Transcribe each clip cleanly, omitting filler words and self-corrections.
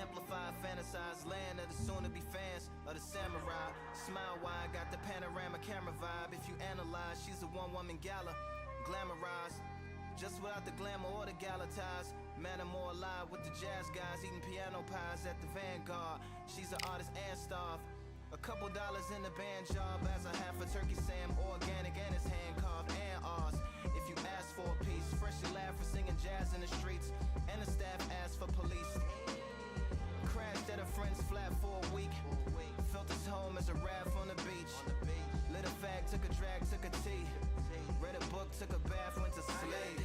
amplified, fantasized land of the soon-to-be fans of the samurai. Smile wide, got the panorama camera vibe. If you analyze, she's a one-woman gala, glamorized, just without the glamour or the gala ties. Man, I'm more alive with the jazz guys, eating piano pies at the Vanguard. She's an artist and starved. A couple dollars in the band job as a half a turkey Sam, organic and it's hand carved and ours. If you ask for a piece, freshly laugh for singing jazz in the streets, and the staff asked for police. Crashed at a friend's flat for a week. Felt his home as a raft on the beach. Lit a fag, took a drag, took a tea. Read a book, took a bath, went to sleep.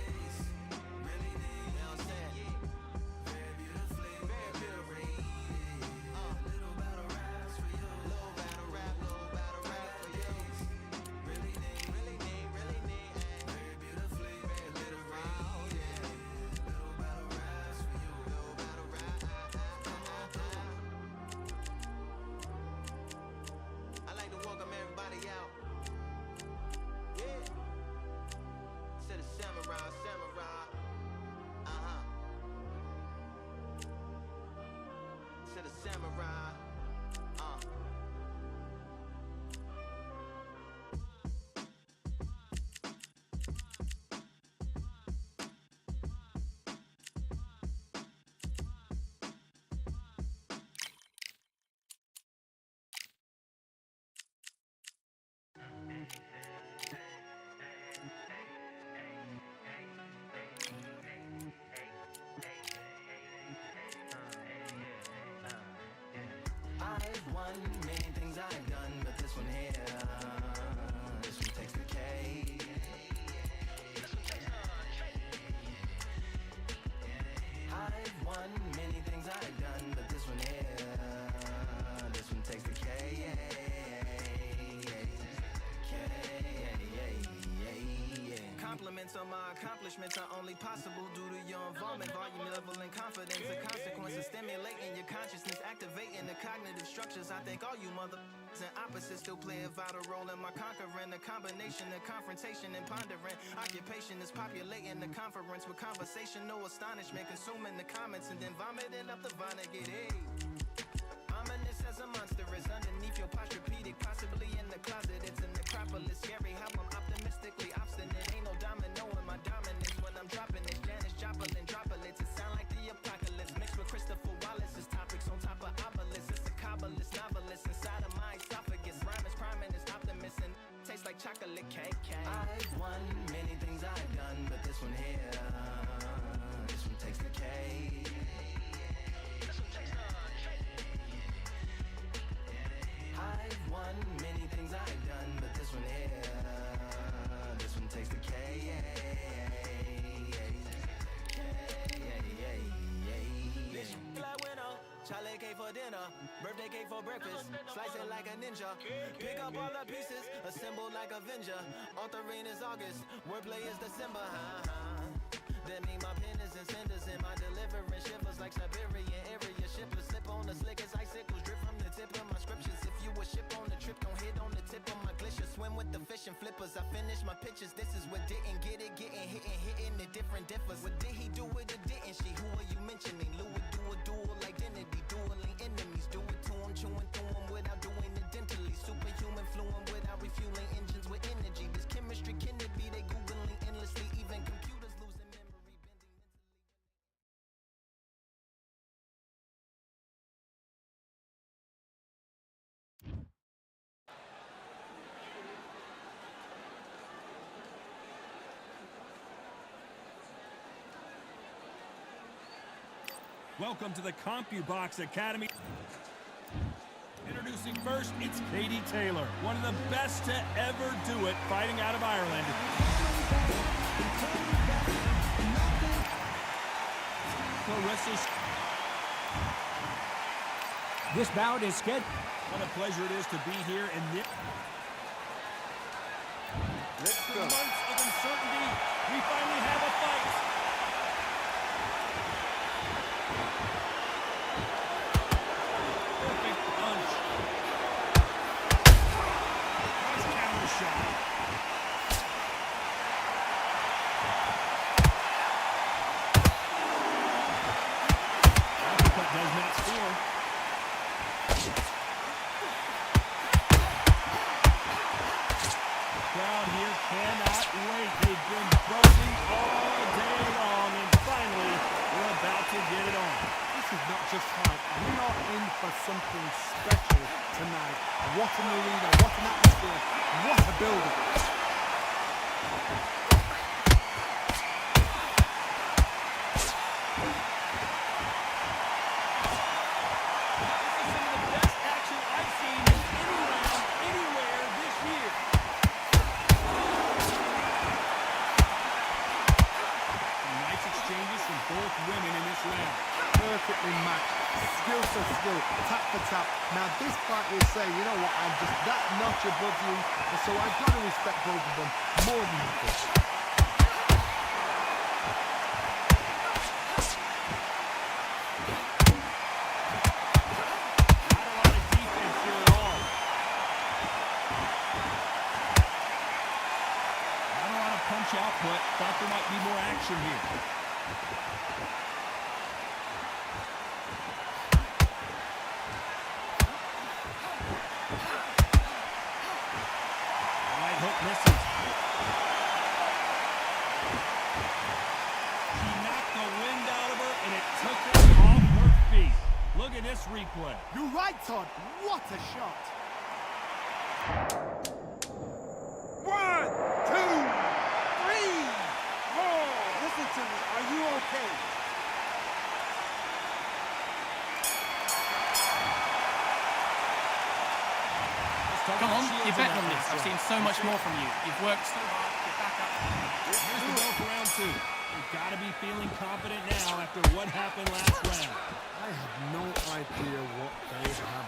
Really deep, you know what I'm saying? Very beautifully, very beautifully. Little battle raps for you. Little battle rap for you. Really neat, really neat, really neat. Very beautifully, very literary. Yeah. Little battle raps for you. Little battle rap. I like to welcome everybody out. Yeah. To the samurai. To the samurai. I've won many things I've done, but this one here, this one takes the cake. I've won many things I've done, but this one here, this one takes the cake. Compliments on my accomplishments are only possible due to your involvement, volume, level, and confidence. The consequences stimulating your consciousness, activating the cognitive structures. I think all you mother and opposites still play a vital role in my conquering. The combination of confrontation and pondering. Occupation is populating the conference with conversation, no astonishment, consuming the comments and then vomiting up the Vonnegut. Hey. Ominous as a monster is underneath your posturepedic, possibly in the closet. It's an necropolis, scary how I'm optimistically obstinate. Ain't no domino in my dominance when I'm dropping it. Janice Joplin droplets, it sound like the apocalypse mixed with Christopher Wallace's topics on top of obelisks. It's a kabbalist novelist inside of my esophagus. Rhyme is priming, is optimist and tastes like chocolate cake. I've won many things I've done, but this one here, this one takes the cake. I've won many things I've done, but this one here, this one takes the cake. Fly winner, Charlie cake for dinner, birthday cake for breakfast, slice it like a ninja, pick up all the pieces, assemble like Avenger. Authoring is August, wordplay is December. That mean my pen is in cinders and my deliverance shivers like Siberian area shippers. Slip on the slick as icicles drip from the tip of my scriptures. If you a ship on the trip, don't hit on the tip of my glacier. Swim with the fish and flippers. I finish my pitches. This is what didn't get it, getting hitting the different differs. What did he do it or didn't she? Who are you mentioning? Lou would do a dual identity, dueling enemies. Do it to him, chewing through him without doing it dentally. Superhuman fluent without refueling engines with energy. This chemistry can it be? They googling endlessly, even computers losing memory, bending mentally. Welcome to the CompuBox Academy. Introducing first, it's Katie Taylor, one of the best to ever do it, fighting out of Ireland. This bout is scheduled. What a pleasure it is to be here in this. Let's go. Months of uncertainty, we finally have a fight. Perfect punch. Nice counter shot. Uppercut does not score. The crowd here cannot wait. They've been buzzing all day long, and finally, we're about to get it on. This is not just hype. We are in for something special tonight. What an arena, what an atmosphere, what a building. Perfectly matched, skill for skill, tap for tap. Now this fight will say, you know what, I'm just that notch above you, and so I've got to respect both of them more than you could. Not a lot of defense here at all. Not a lot of punch output. Thought there might be more action here. Misses. She knocked the wind out of her, and it took her off her feet. Look at this replay. You're right, Todd. What a shot. 1, 2, 3, 4. Listen to me. Are you okay? Come on, you're betting on this. I've seen so much more from you. You've worked so hard to get back up. Here's the bell for round 2. You've got to be feeling confident now after what happened last round. I have no idea what they have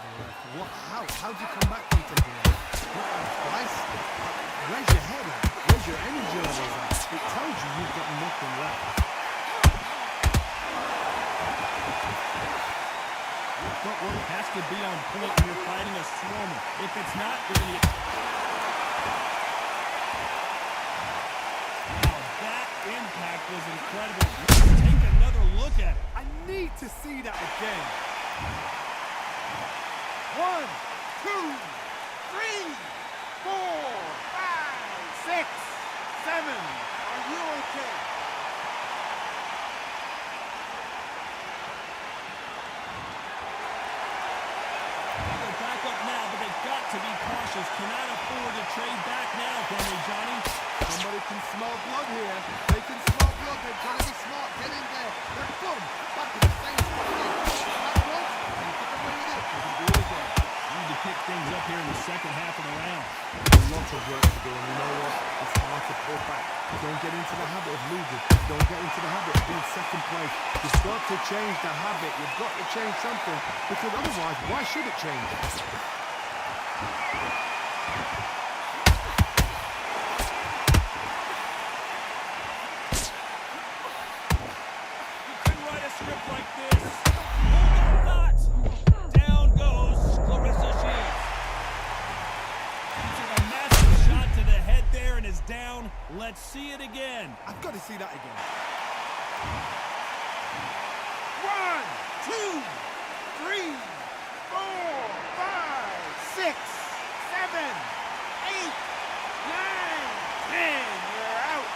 left. How do you come back from taking it? Twice? Where's your head at? Where's your energy levels at? It tells you you've got nothing left. Footwork has to be on point when you're fighting a Stormer. If it's not, you're going to get... Wow, that impact was incredible. Let's take another look at it. I need to see that again. 1, 2, 3, 4, 5, 6, 7. Are you okay? They're back up now, but they've got to be cautious. Cannot afford to trade back now, can they, Johnny? Somebody can smell blood here. They can smell blood. They've got to be smart. Get in there. They're boom. Back to the same spot again. That was, and get away with it. They can do it again. Need to pick things up here in the second half of the round. There's lots of work to do, and you know what? It's hard to pull back. Don't get into the habit of losing. Don't get into the habit of being second place. You've got to change the habit. You've got to change something, because otherwise, why should it change? Down. Let's see it again. I've got to see that again. 1, 2, 3, 4, 5, 6, 7, 8, 9, 10. You're out.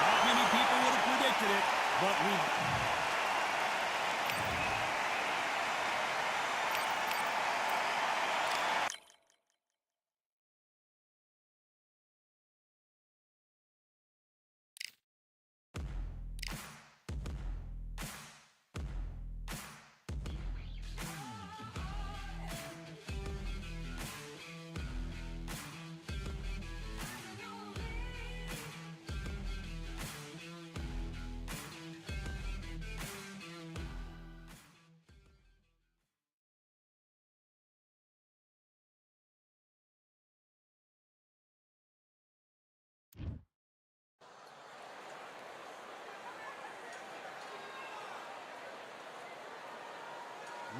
Not many people would have predicted it, but we...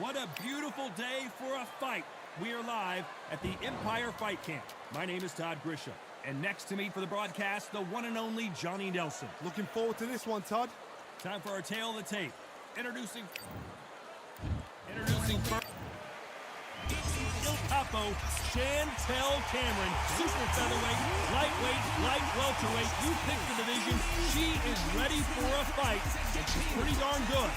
What a beautiful day for a fight. We are live at the Empire Fight Camp. My name is Todd Grisham. And next to me for the broadcast, the one and only Johnny Nelson. Looking forward to this one, Todd. Time for our tail of the tape. Introducing first. Il Capo, Chantel Cameron, super featherweight, lightweight, light welterweight. You pick the division. She is ready for a fight, and she's pretty darn good.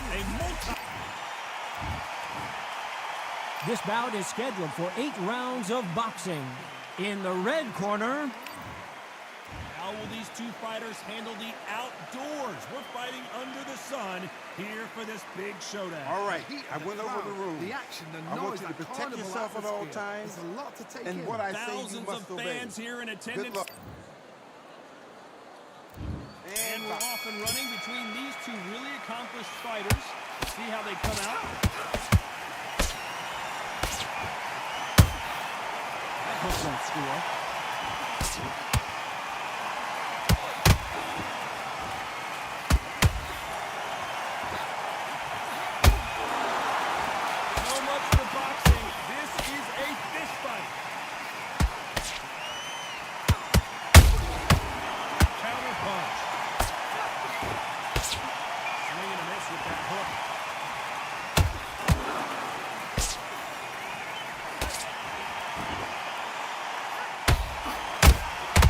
This bout is scheduled for 8 rounds of boxing. In the red corner, how will these two fighters handle the outdoors? We're fighting under the sun here for this big showdown. All right, I went over the rules. The action, the I noise, want you to the protect carnival yourself at all atmosphere. times. There's a lot to take And in. what I say, you Thousands must of obey. fans here in Good attendance. luck. And we're off and running between these two really accomplished fighters. See how they come out. That hook won't score. So much for boxing. This is a fist fight. Counter punch. Swing and a miss with that hook.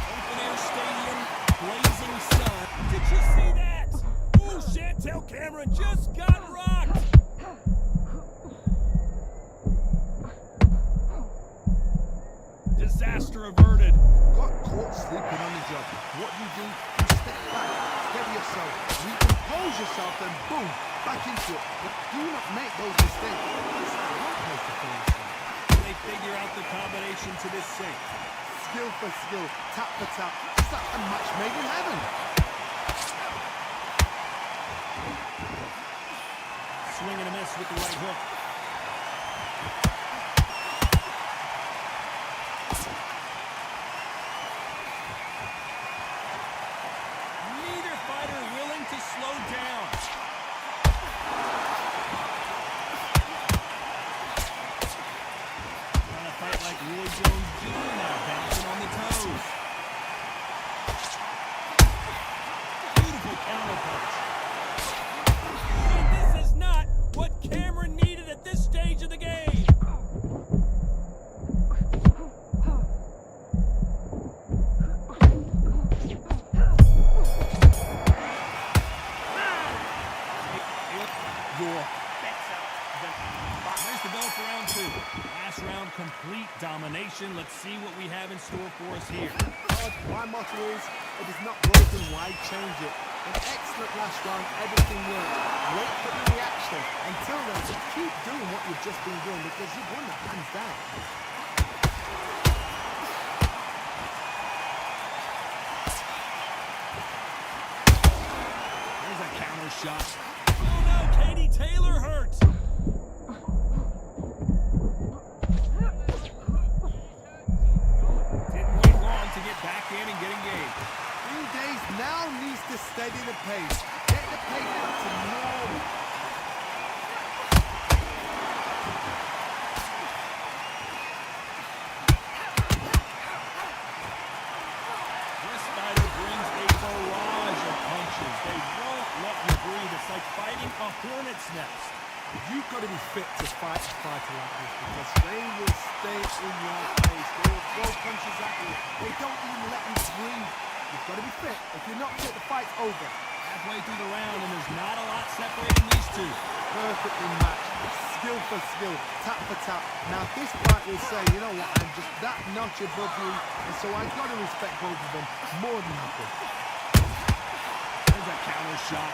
Open air stadium, blazing sun. Did you see that? Ooh, Chantel Cameron just got rocked. Disaster averted. Got caught sleeping on the job. What do? You step back, steady yourself, recompose yourself, and boom, back into it. But do not make those mistakes. It's the right place to finish. They figure out the combination to this sink. Skill for skill, tap for tap. It's like a match made in heaven. Swing and a miss with the right hook. Neither fighter willing to slow down. Trying to fight like Roy Jones Jr. now, bouncing on the toes. Beautiful counter punch. And this is not what Cameron needed at this stage of the game. There's the bell for round 2. Last round, complete domination. Let's see what we have in store for us here. My motto is, if it's not broken, why change it? An excellent last round, everything worked. Wait for the reaction. Until then, just keep doing what you've just been doing because you've won the hands down. There's a counter shot. Oh no, Katie Taylor hurt. Didn't wait long to get back in and get engaged. 3 days now needs to steady the pace. Get the pace up to normal. This fighter brings a barrage of punches. They won't let you breathe. It's like fighting a hornet's nest. You've got to be fit to fight a fighter like this because they will stay in your face. They will throw punches at you. They don't even let you breathe. You've got to be fit. If you're not fit, the fight's over. Halfway through the round, and there's not a lot separating these two. Perfectly matched. Skill for skill. Tap for tap. Now this fight will say, you know what, I'm just that notch above you. And so I've got to respect both of them more than happy. There's a counter shot.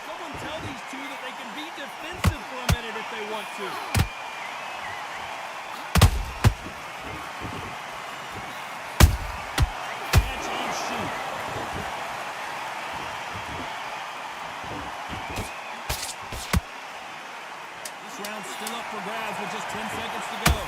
Someone tell these two that they can be defensive for a minute if they want to. Catch and shoot. This round's still up for grabs with just 10 seconds to go.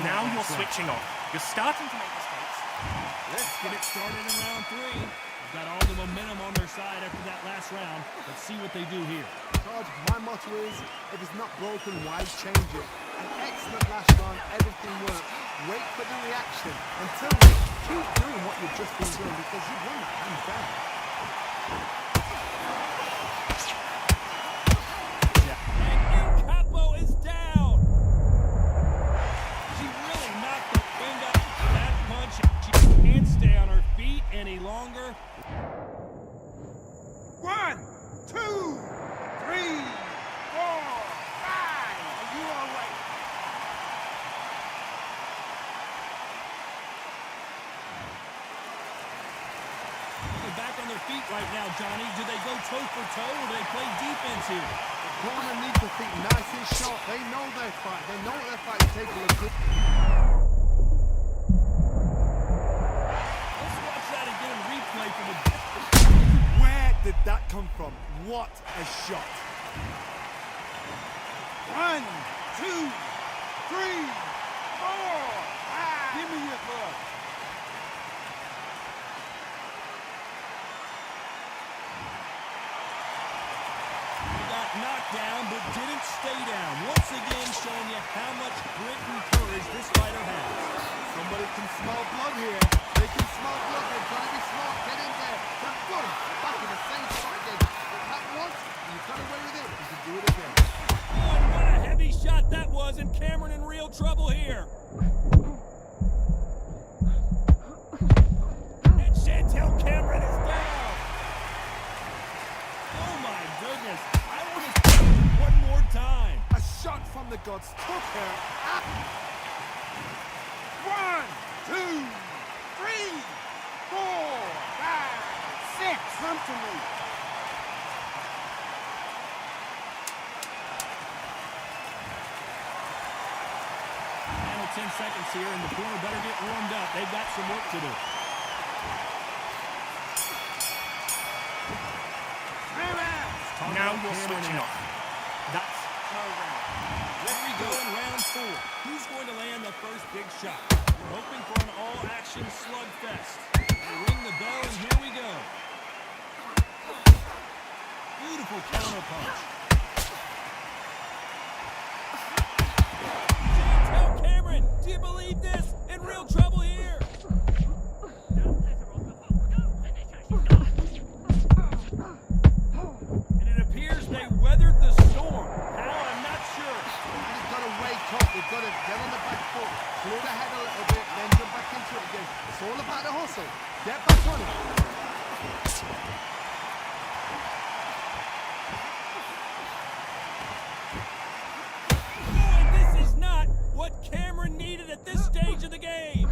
Now you're switching off. You're starting to make mistakes. Let's get it started in round 3. They've got all the momentum on their side after that last round. Let's see what they do here. George, my motto is, if it's not broken, why change it? An excellent last round, everything worked. Wait for the reaction. Until then, keep doing what you've just been doing because you've won that hands down. And El Capo is down. She really knocked the wind out of that punch. She can't stay on her feet any longer. 1, 2, 3, 4, 5. Are you all right? They're back on their feet right now, Johnny. Do they go toe for toe or do they play defense here? The corner needs to think nice and short. They know their fight. They know what their fight is capable of good. Let's watch that again and replay for the... Where did that come from? What a shot. 1, 2, 3, 4, 5. Give me your glove. Knocked down, but didn't stay down. Once again, showing you how much grit and courage this fighter has. Somebody can smell blood here. They can smell blood. They're trying to be smart. Get in there. Then boom, back in the same spot again. If that once, you got away with it, you can do it again. Oh, and what a heavy shot that was, and Cameron in real trouble here. And Chantel Cameron is down. Oh my goodness. I want to see it one more time. A shot from the gods took her out. 1, 2, 3, 4, 5, 6. Come to me. Final 10 seconds here, and the corner better get warmed up. They've got some work to do. Now you're switching off. That's There we go in round 4. Who's going to land the first big shot? We're hoping for an all-action slugfest. They ring the bell, and here we go. Beautiful counter punch. Chantel Cameron, do you believe this? In real trouble here. And it appears they weathered the storm. How? I'm not sure. They've got to wake up. They've got to get on the back foot, clear the head a little bit, then jump back into it again. It's all about the hustle. Get back on it. Oh, and this is not what Cameron needed at this stage of the game.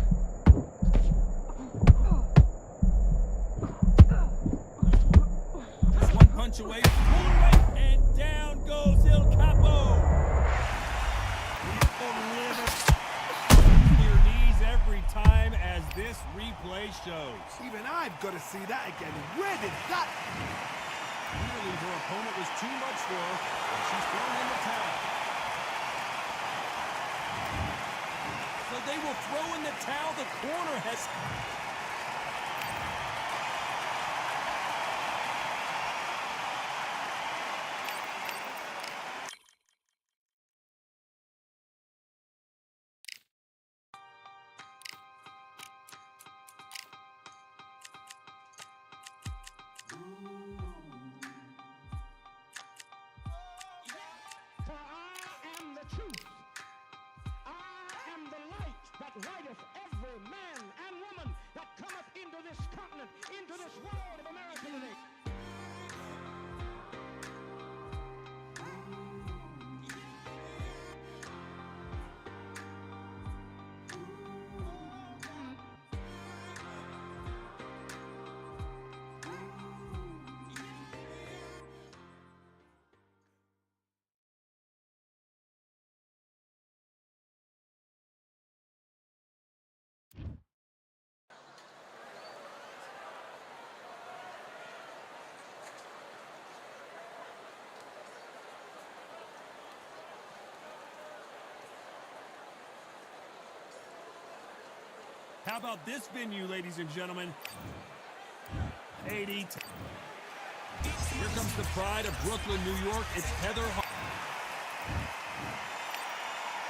Just one punch away from pulling right, and down goes El Capo. Their knees every time, as this replay shows. Even I've got to see that again. Where did that... Clearly, her opponent was too much for her, and she's thrown in the towel. So they will throw in the towel. The corner has... For I am the truth. I am the light that lighteth every man and woman that cometh into this continent, into this world of America today. How about this venue, ladies and gentlemen? 80. Here comes the pride of Brooklyn, New York. It's Heather.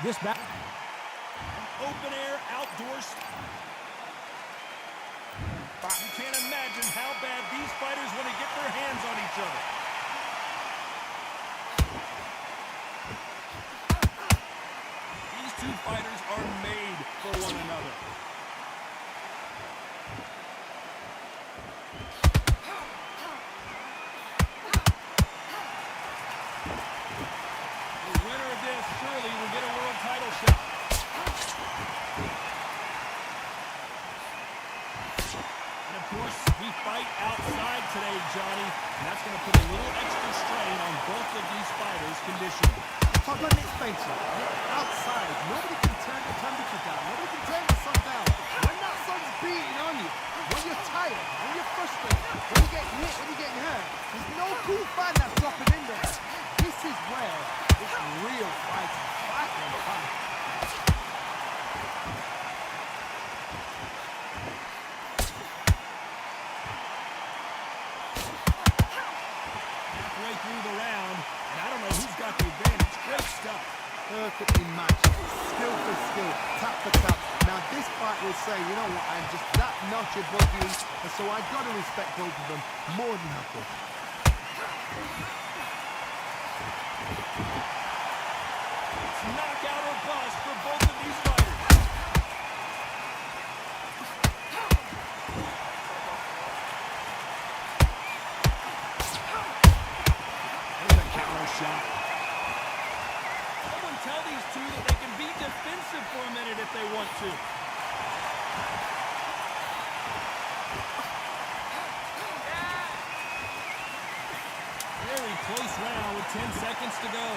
This back. Open air, outdoors. You can't imagine how bad these fighters want to get their hands on each other. These two fighters are made for one another. The winner of this surely will get a world title shot. And of course, we fight outside today, Johnny. And that's going to put a little extra strain on both of these fighters' conditioning. But let's face it, outside, nobody can turn the temperature down. Nobody can turn the sun down. When that sun's beating on you, when you're tired, when you're frustrated, when you get hit, when you're getting hurt, there's no cool fan that's dropping in there. This is where it's real fighting. Fight and fight. Halfway through the round, and I don't know who's got the advantage. Great stuff. Perfectly matched, skill for skill, tap for tap. Now this fight will say, you know what, I'm just that notch above you, and so I've got to respect both of them more than happy. It's knockout or bust for both of these fighters. There's a counter shot. Someone tell these two that they can be defensive for a minute if they want to. Very close round with 10 seconds to go.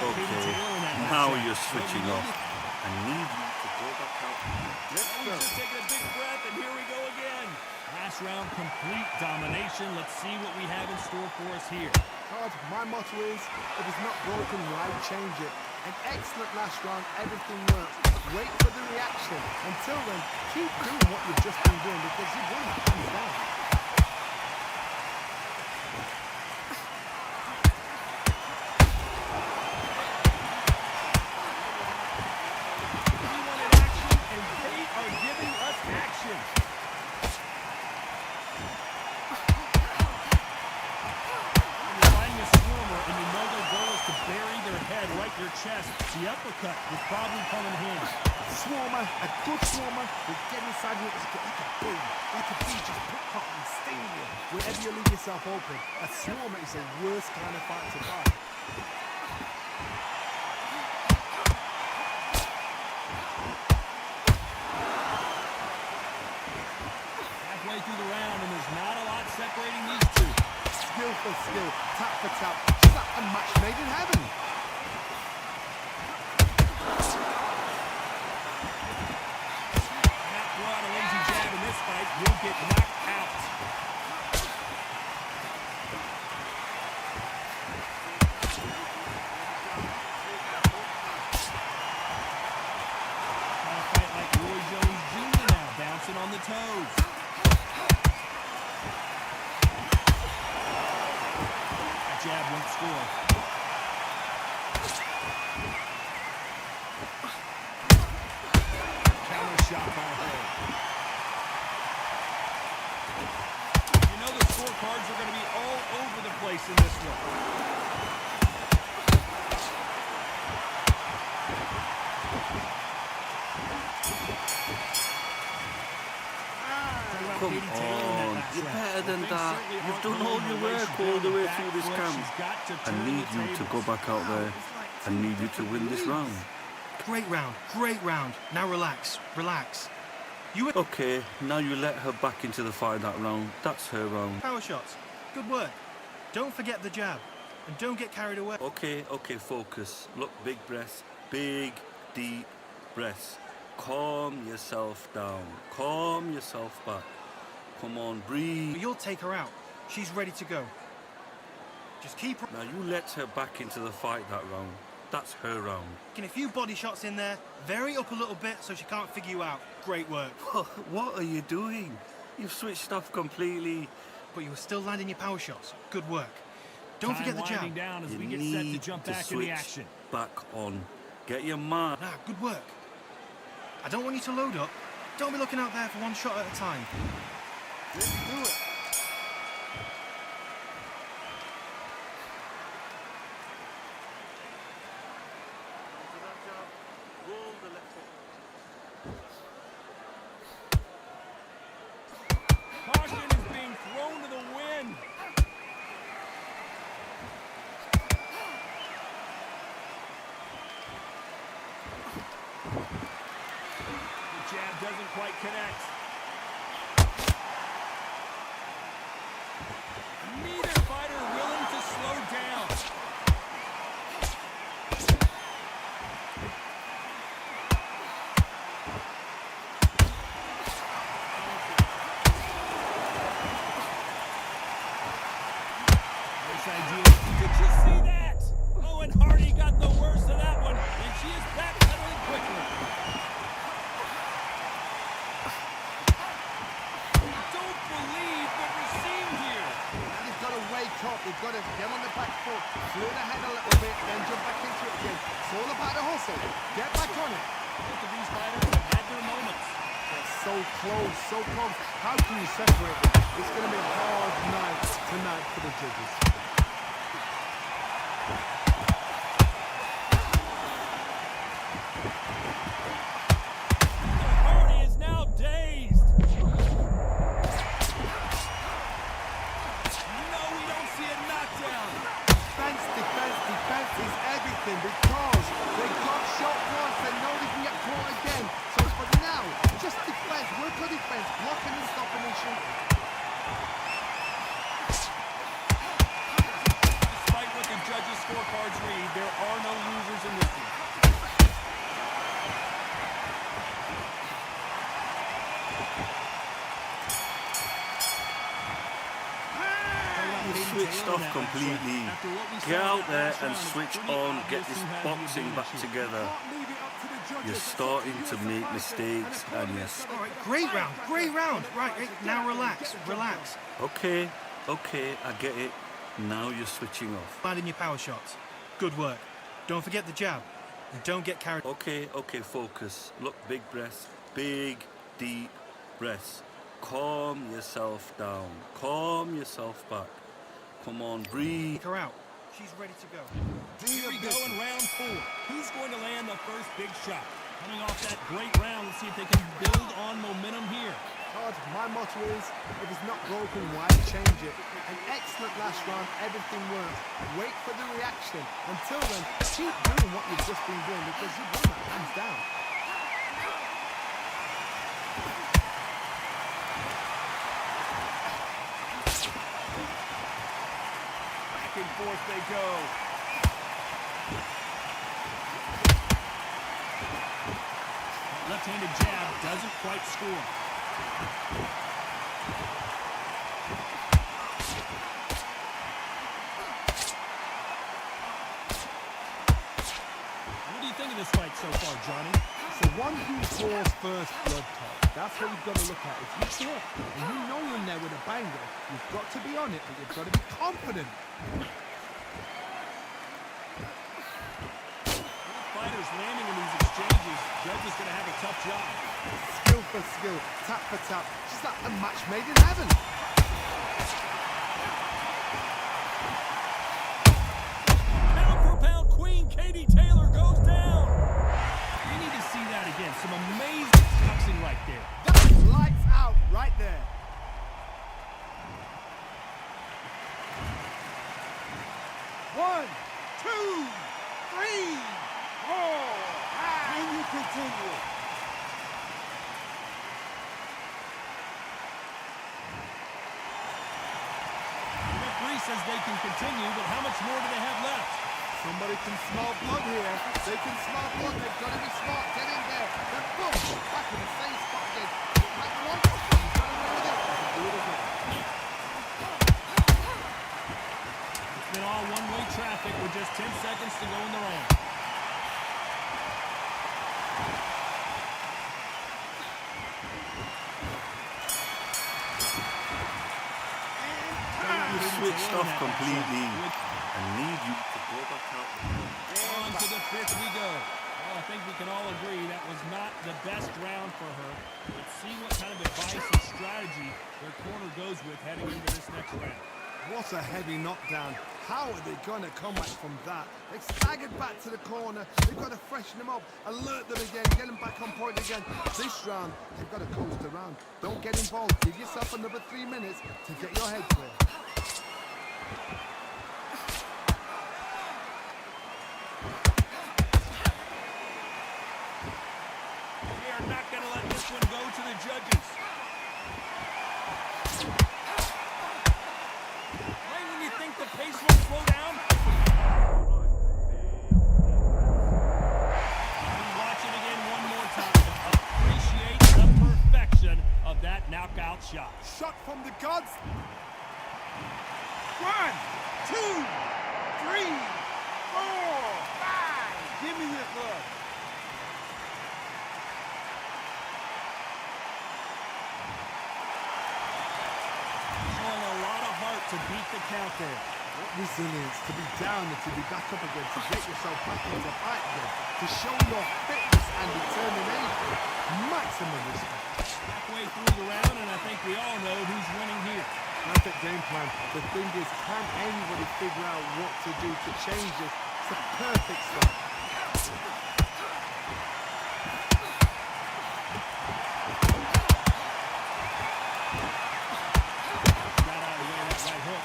Okay, now you're switching off. I need you to go back out. He's just taking a big breath, and here we go again. Last round, complete domination. Let's see what we have in store for us here. Todd, my motto is, if it's not broken, why change it? An excellent last round, everything works. Wait for the reaction. Until then, keep doing what you've just been doing because you've won that hands down. We wanted action, and they are giving us action. When you're fighting a swarmer and you know their goal is to bury their head right in your chest, the uppercut will probably come in handy. Swarmer, a good swarmer, will get inside you like a bee. Like a bee, just pick up and sting you. Whenever you leave yourself open, a swarmer is the worst kind of fight to fight. Halfway through the round, and there's not a lot separating these two. Skill for skill, tap for tap. It's like a match made in heaven. Not throw out a lazy jab in this fight, you'll get knocked out. Trying to fight like Roy Jones Jr. now, bouncing on the toes. That jab won't score. Counter shot by her. You know the scorecards are going to be all over the place in this one. Come on, you're better than that. You've done all your work all the way through this camp. I need you to go back out there. I need you to win this round. Great round, great round. Now relax, relax. You Okay, now you let her back into the fight that round. That's her round. power shots. Good work. Don't forget the jab. And don't get carried away. Okay, focus. Look, big breaths. Big, deep breaths. Calm yourself down. Calm yourself back. Come on, breathe. You'll take her out. She's ready to go. Just keep Now you let her back into the fight that round. That's her round. getting a few body shots in there. Vary up a little bit so she can't figure you out. Great work. What are you doing? You've switched off completely. But you were still landing your power shots. Good work. Don't forget the jab. Down as You we get need set to jump back in the switch action. back on. Get your man. Ah, good work. I don't want you to load up. Don't be looking out there for one shot at a time. Let's do it. Caution is being thrown to the wind. The jab doesn't quite connect. Neither fighter willing to slow down. Nice idea. Did you see that? Oh, and Hardy got the worst of that one, and she is backpedaling quickly. Don't believe what we're seeing here. They've got to wake up. They've got to get on the back foot, slow the head a little bit, then jump back into it again. It's all about the hustle. Get back on it. Both of these fighters have had their moments. They're so close, so close. How can you separate them? It's going to be a hard night tonight for the judges. Hardy is now dazed. No, we don't see a knockdown. Defense is everything because they got shot once. They know they can get caught again. So for now, just defense. Work on defense. Blocking and stopping and shooting. Despite what the judges' scorecards read, there are no losers in this one. You switched off completely. Get out there and switch on. Get this boxing back together. You're starting to make mistakes, and yes. All right, great round. Right, hey, now relax. Okay, I get it. Now you're switching off. Landing your power shots. Good work. Don't forget the jab. And don't get carried. Okay, focus. Look, big breaths. Big, deep breaths. Calm yourself down. Calm yourself back. Come on, breathe. Take her out. She's ready to go. Here we go in round 4. Who's going to land the first big shot? Coming off that great round, let's see if they can build on momentum here. Todd, my motto is, if it's not broken, why change it? An excellent last round, everything worked. Wait for the reaction. Until then, keep doing what you've just been doing because you've won that hands down. Back and forth they go. Left-handed jab doesn't quite score. What do you think of this fight so far, Johnny? So one who draws first blood, Todd. That's what you've got to look at. If you draw and you know you're in there with a banger, you've got to be on it, but you've got to be confident. Fighters landing in these exchanges, Judge is going to have a tough job. Skill for skill, tap for tap. Just like a match made in heaven. Pound for pound queen Katie Taylor goes down. We need to see that again. Some amazing boxing right there. That's lights out right there. One, two, three, four, five. Can you continue? The referee says they can continue, but how much more do they have left? Somebody can smell blood here. They can smell blood. They've got to be smart. Get in there. Then boom, back in the same spot again. Like one, you've got to go with it. Do it again. heavy traffic with just 10 seconds to go in the round. You switched off completely. I need you to go back out. On to the fifth we go. Well, I think we can all agree that was not the best round for her. Let's see what kind of advice and strategy their corner goes with heading into this next round. What a heavy knockdown. How are they going to come back from that? They've staggered back to the corner. They've got to freshen them up, alert them again, get them back on point again. This round, they've got to coast around. Don't get involved. Give yourself another 3 minutes to get your head clear. We are not going to let this one go to the judges. Right when you think the pace will slow down. Watch it again one more time. Appreciate the perfection of that knockout shot. Shot from the gods. 1, 2, 3, 4, 5. Give me this look. Showing a lot of heart to beat the count there. What resilience to be down and to be back up again, to get yourself back into fight again, to show your fitness and determination. Maximum respect. Halfway through the round, and I think we all know who's winning here. Perfect game plan. The thing is, can anybody figure out what to do to change this? It's a perfect start. Got out of the way of that right hook.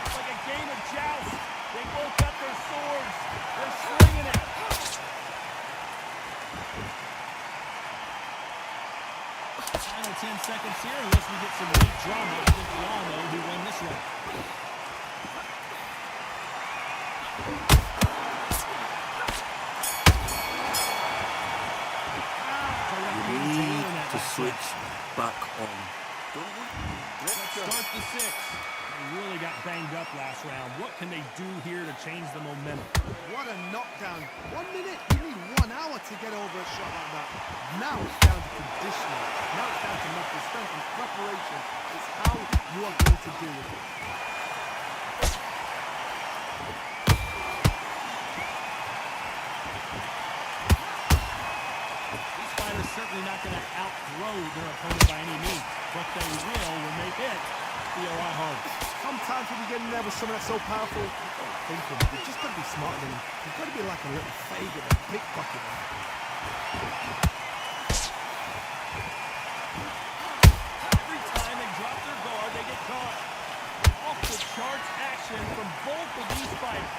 It's like a game of joust. They both got their swords. They're swinging it. Final 10 seconds here, unless we get some late drama. I think we all know who won this round. You need to switch back on. Let's start the sixth. They really got banged up last round. What can they do here to change the momentum? What a knockdown. 1 minute, you need 1 hour to get over a shot like that. Now it's down to conditioning. Now it's down to mental strength and preparation. It's how you are going to do it. These fighters certainly not going to outthrow their opponent by any means, but they will when they hit the OI hard. Sometimes when you get in there with someone that's so powerful, you've just got to be smarter than him. You've got to be like a little faggot and pickpocket. Every time they drop their guard, they get caught. Off the charts action from both of these fighters.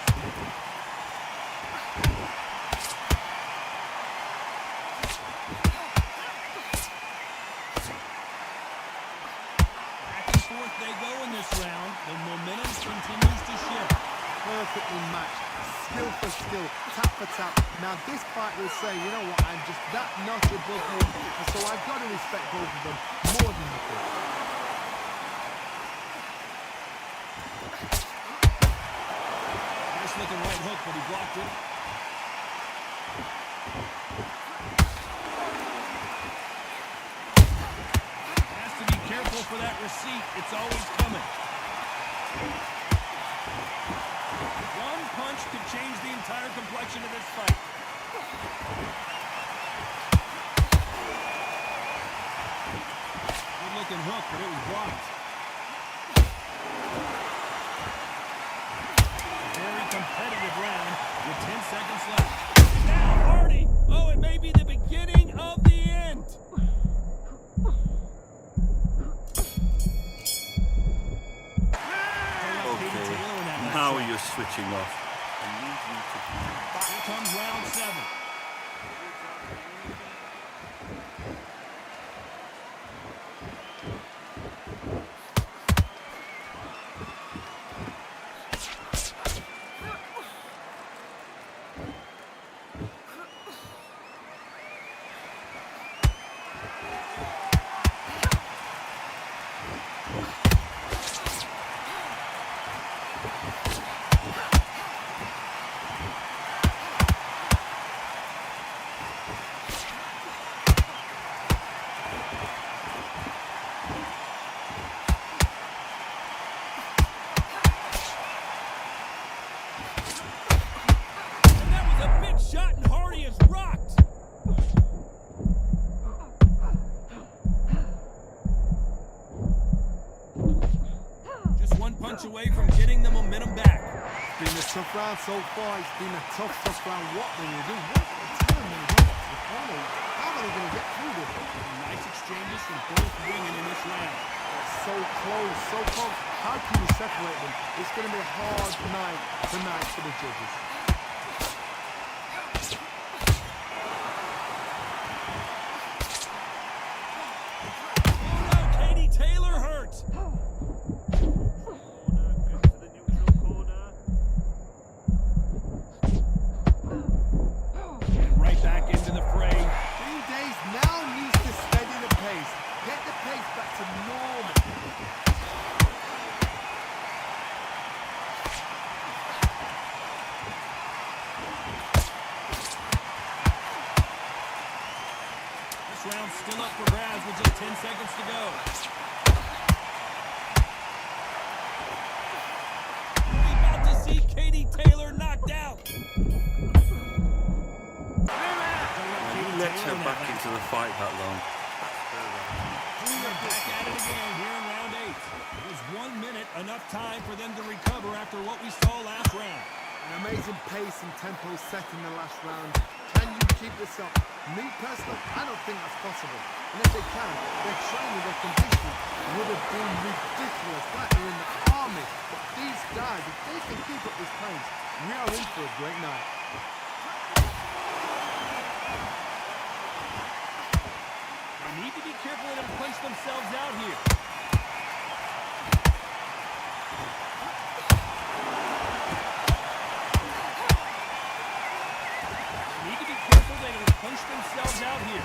Back and forth they go in this round. The momentum continues to shift. Perfectly matched, skill for skill, tap for tap. Now this fight will say, you know what, I'm just that notch above him, and so I've got to respect both of them more than you think. Nice looking right hook, but he blocked it. Has to be careful for that receipt. It's always coming. One punch could change the entire complexion of this fight. Good looking hook, but it was blocked. Very competitive round with 10 seconds left. Now Hardy! Oh, it may be the beginning of the end. Okay, now you're switching off. I need you to... Here comes round 7. Shot and Hardy is rocked. Just one punch away from getting the momentum back. It's been a tough round so far. It's been a tough round. What will you do? What time will you do? How are they going to get through this? Nice exchanges from both women in this round. So close, so close. How can you separate them? It's going to be a hard night tonight for the judges. Round still up for grabs with just 10 seconds to go. We're about to see Katie Taylor knocked out. Who lets her back into the fight that long? Back at it again here in round 8. Was 1 minute enough time for them to recover after what we saw last round? An amazing pace and tempo set in the last round. Can you keep this up? Me personally, I don't think that's possible. And if they can, their training, their conditioning would have been ridiculous, like they're in the army. But these guys, if they can keep up this pace, we are in for a great night. They need to be careful and punch themselves out here. Punch themselves out here.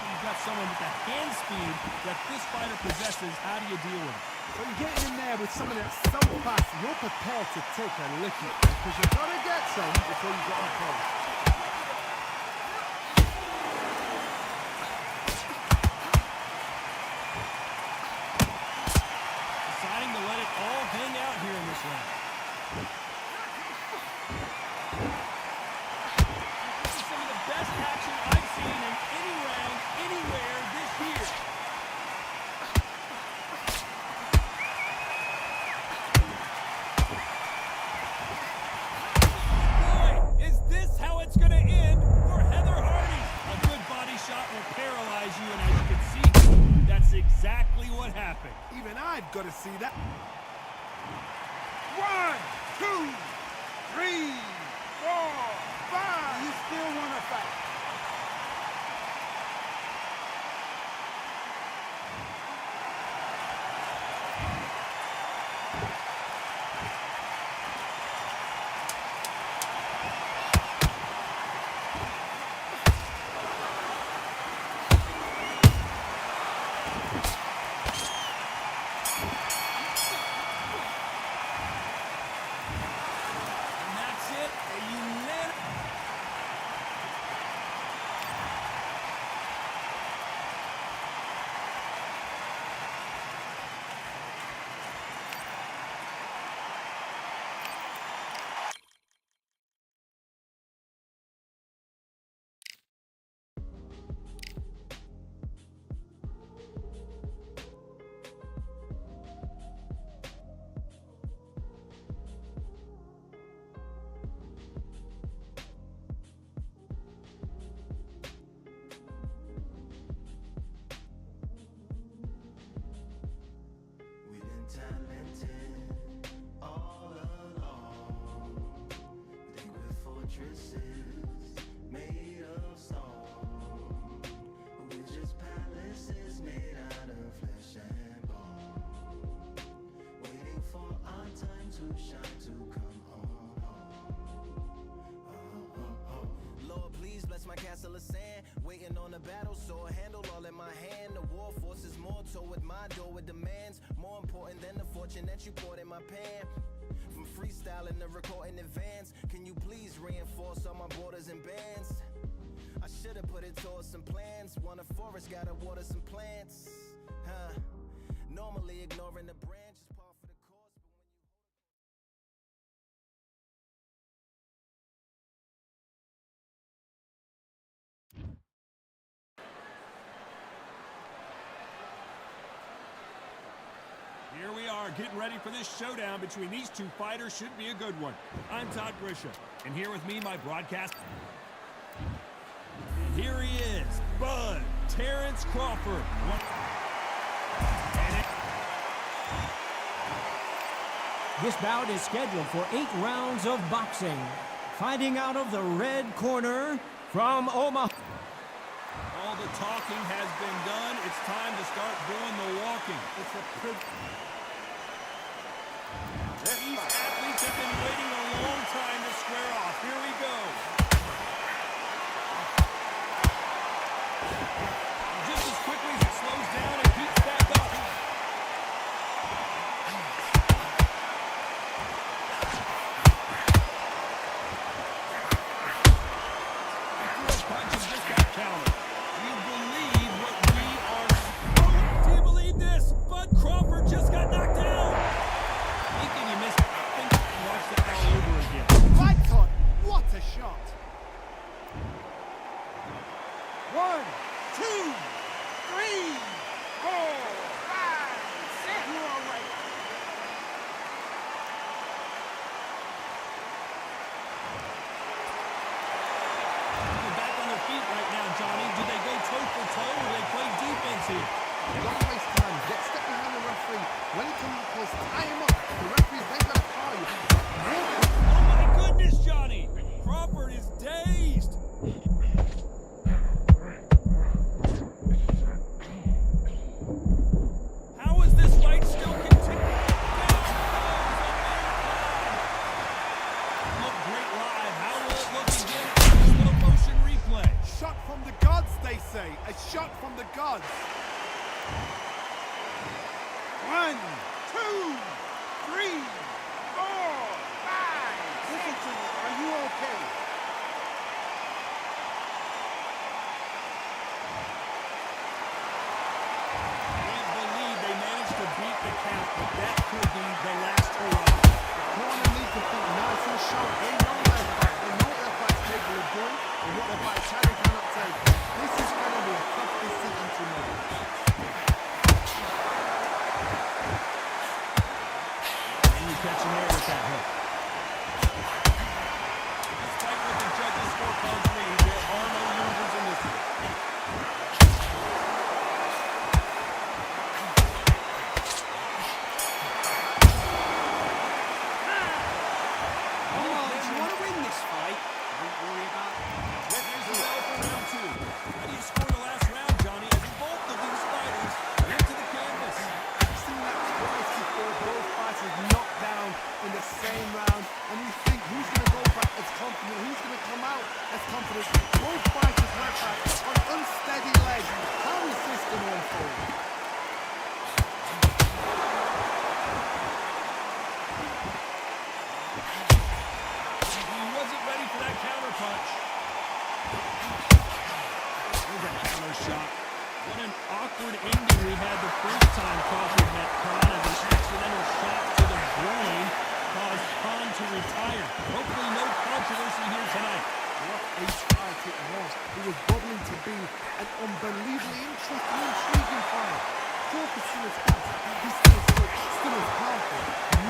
You've got someone with the hand speed that this fighter possesses. How do you deal with it? When you're getting in there with someone that's so fast, you're prepared to take a licking because you've got to get some before you get on post. Deciding to let it all hang out here in this round. Best action I've seen in any round, anywhere this year. Boy, is this how it's going to end for Heather Hardy? A good body shot will paralyze you, and as you can see, that's exactly what happened. Even I've got to see that. 1, 2, 3, 4, 5. You still want to fight? Lord, please bless my castle of sand. Waiting on the battle, so I'll handle all motto with my door with demands more important than the fortune that you poured in my pan. From freestyling to recording advance, can you please reinforce all my borders and bands? I should've put it towards some plans. Want a forest, gotta water some plants. Normally ignoring the branch is par for the course, but when Here we are, getting ready for this showdown between these two fighters. Should be a good one. I'm Todd Grisham, and here with me, my broadcast. And here he is, Bud Terrence Crawford. This bout is scheduled for 8 rounds of boxing. Fighting out of the red corner from Omaha. All the talking has been done. It's time to start doing the walking. These athletes have been waiting a long time to square off. Here we go. Just as quickly as it slows down and heats back up. Punches just got countered. Do you believe what we are? Do you believe this? Bud Crawford just got knocked down. Thinking you missed it. Think you can watch that all over again. Right on. What a shot. 1, 2, 3, 4, 5, 6. You all right? They're back on their feet right now, Johnny. Do they go toe for toe or do they play defense here? Don't waste time. Get step behind the referee. When he comes close, tie him up. The referee's then got to call you. Oh my goodness, Johnny! Crawford is dazed. How is this fight still continuing? Look great live. How will it look again? Slow motion replay. Shot from the gods, they say. A shot from the gods. 1, 2, 3, 4, 5. Listen to me. Are you okay? Can't believe they managed to beat the count, but that could be the last hurrah. Corner needs to think nice and sharp. They know their fight. They know what their fight's capable of doing and what their fight challenge cannot take. This is going to be a tough decision to make. And you catch an air with that hook. Despite what the judges' scorecards read, there are no losers in this one. Come on, if you want to win this fight, don't worry about it. Here's the bell for round 2. How do you score the last round, Johnny, as both of these fighters went to the canvas? I've seen that twice before. Both fighters knocked down in the same round. And you think, who's going to go back as confident? Who's going to come out as confident? Both fighters went back on unsteady legs. How is this going to unfold? He wasn't ready for that counter punch. There's that counter shot. What an awkward ending we had the first time Crawford met Khan, as an accidental shot to the groin caused Khan to retire. Hopefully no controversy here tonight. What a fight it was. It was bubbling to be an unbelievably interesting, intriguing fight. Crawford still is fast. He's still as powerful.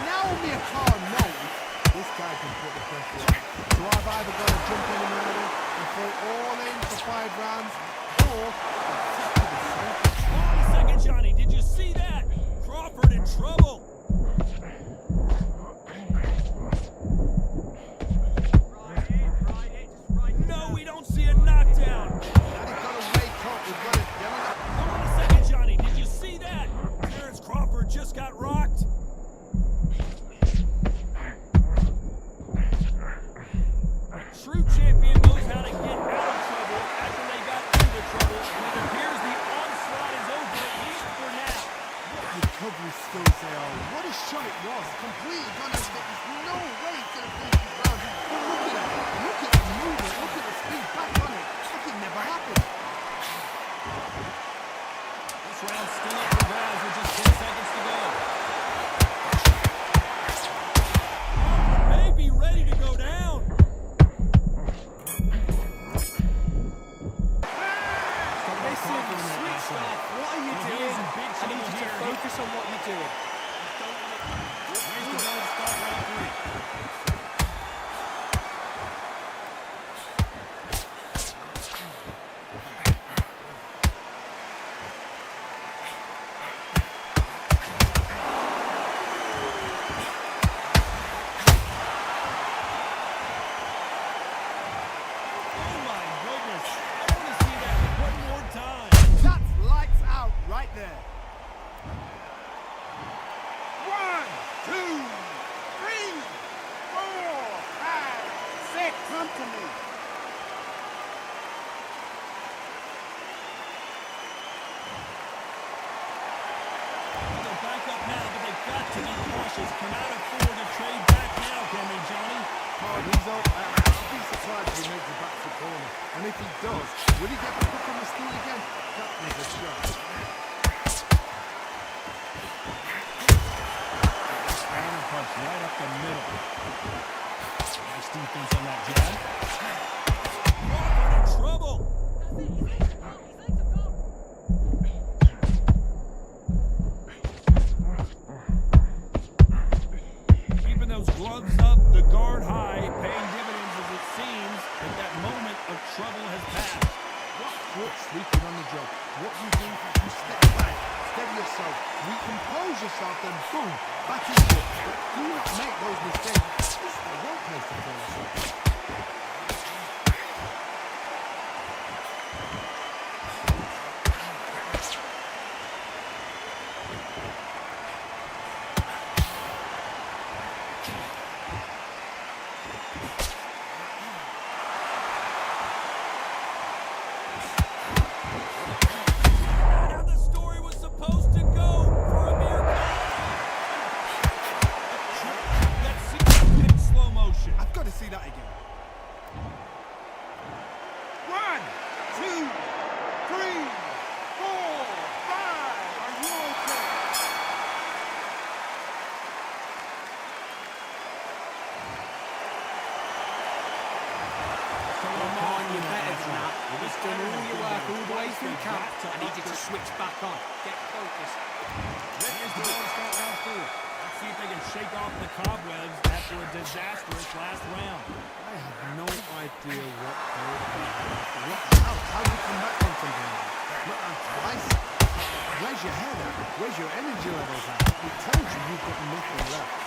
Now me a car knows this guy can put the pressure on. So I've either got to jump in the middle and throw all in for 5 rounds, or exactly the same. Hold on a second, Johnny. Did you see that? Crawford in trouble. No, we don't see a knockdown. Now he's got to wake up. We've got to get on that. Hold on a second, Johnny. Did you see that? Terrence Crawford just got rocked. True champion knows how to get out of trouble after they got into trouble, and it appears the onslaught is over, at least for now. a shot it was. Completely gone out of it. There's no way it's going to finish this round. But look at it. Look at the movement. Look at the speed back on it. Like it never happened. This round's still up for grabs with just 10 seconds to go. May be ready to go down. Listen, switch off. What are you doing? I need you to focus on what you're doing. Here's the bell to start round 3. Oh my goodness. I want to see that one more time. That's lights out right there. 1, 2, 3, 4, 5, 6. Come to me. They're back up now, but they've got to be cautious. Cannot afford to trade back now, can they, Johnny? I'll be surprised if he makes it back to the corner. And if he does, will he get back up on the stool again? That was a shot. Counter punch right up the middle. Nice defense on that jab. Crawford in trouble. Keeping those gloves up, the guard high, paying dividends as it seems that that moment of trouble has passed. Foot sleeping on the job. What you do, you step back, steady yourself, recompose yourself, then boom, back into it. But do not make those mistakes. This is the wrong place to throw yourself. Not how the story was supposed to go for Amir Khan. Let's see it in slow motion. I've got to see that again. 1, 2, 3, 4, 5. Are you okay? Come on, you better than that. You've done all your work all the way through camp. I need you to switch back on. Get focused. Here's the ball to start round 4. Let's see if they can shake off the cobwebs after a disastrous last round. I have no idea what they're doing. How do you come back from something like that? Not twice. Where's your head at? Where's your energy levels at? We told you you've got nothing left.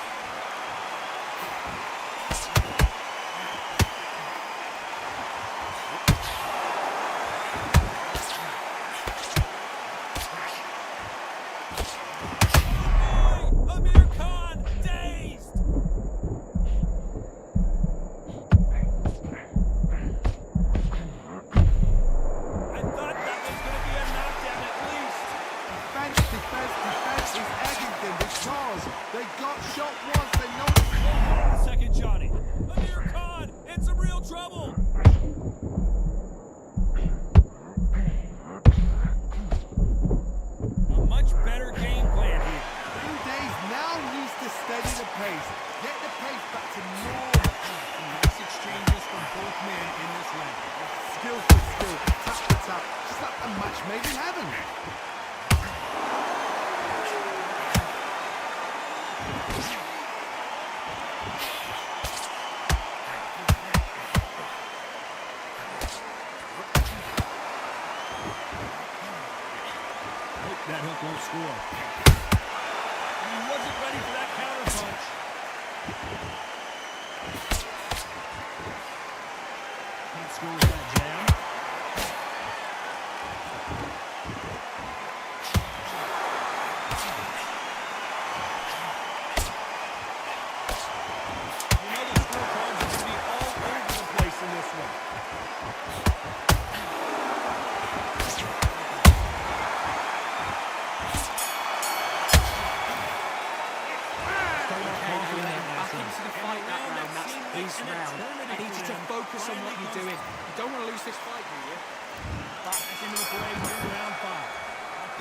Amir Khan dazed. I thought that was going to be a knockdown at least. Defense is everything because they got shot once, they know it's Hold on a second, Johnny. Amir Khan in some real trouble. A much better game plan here. Days now needs to steady the pace. Get the pace back to normal. Nice exchanges from both men in this round. Skill for skill, tap for tap. Just like a match made in heaven. Hope that hook won't score. He wasn't ready for that counter punch. Can't score with that jab. You know the scorecards are going to be all over the place in this one.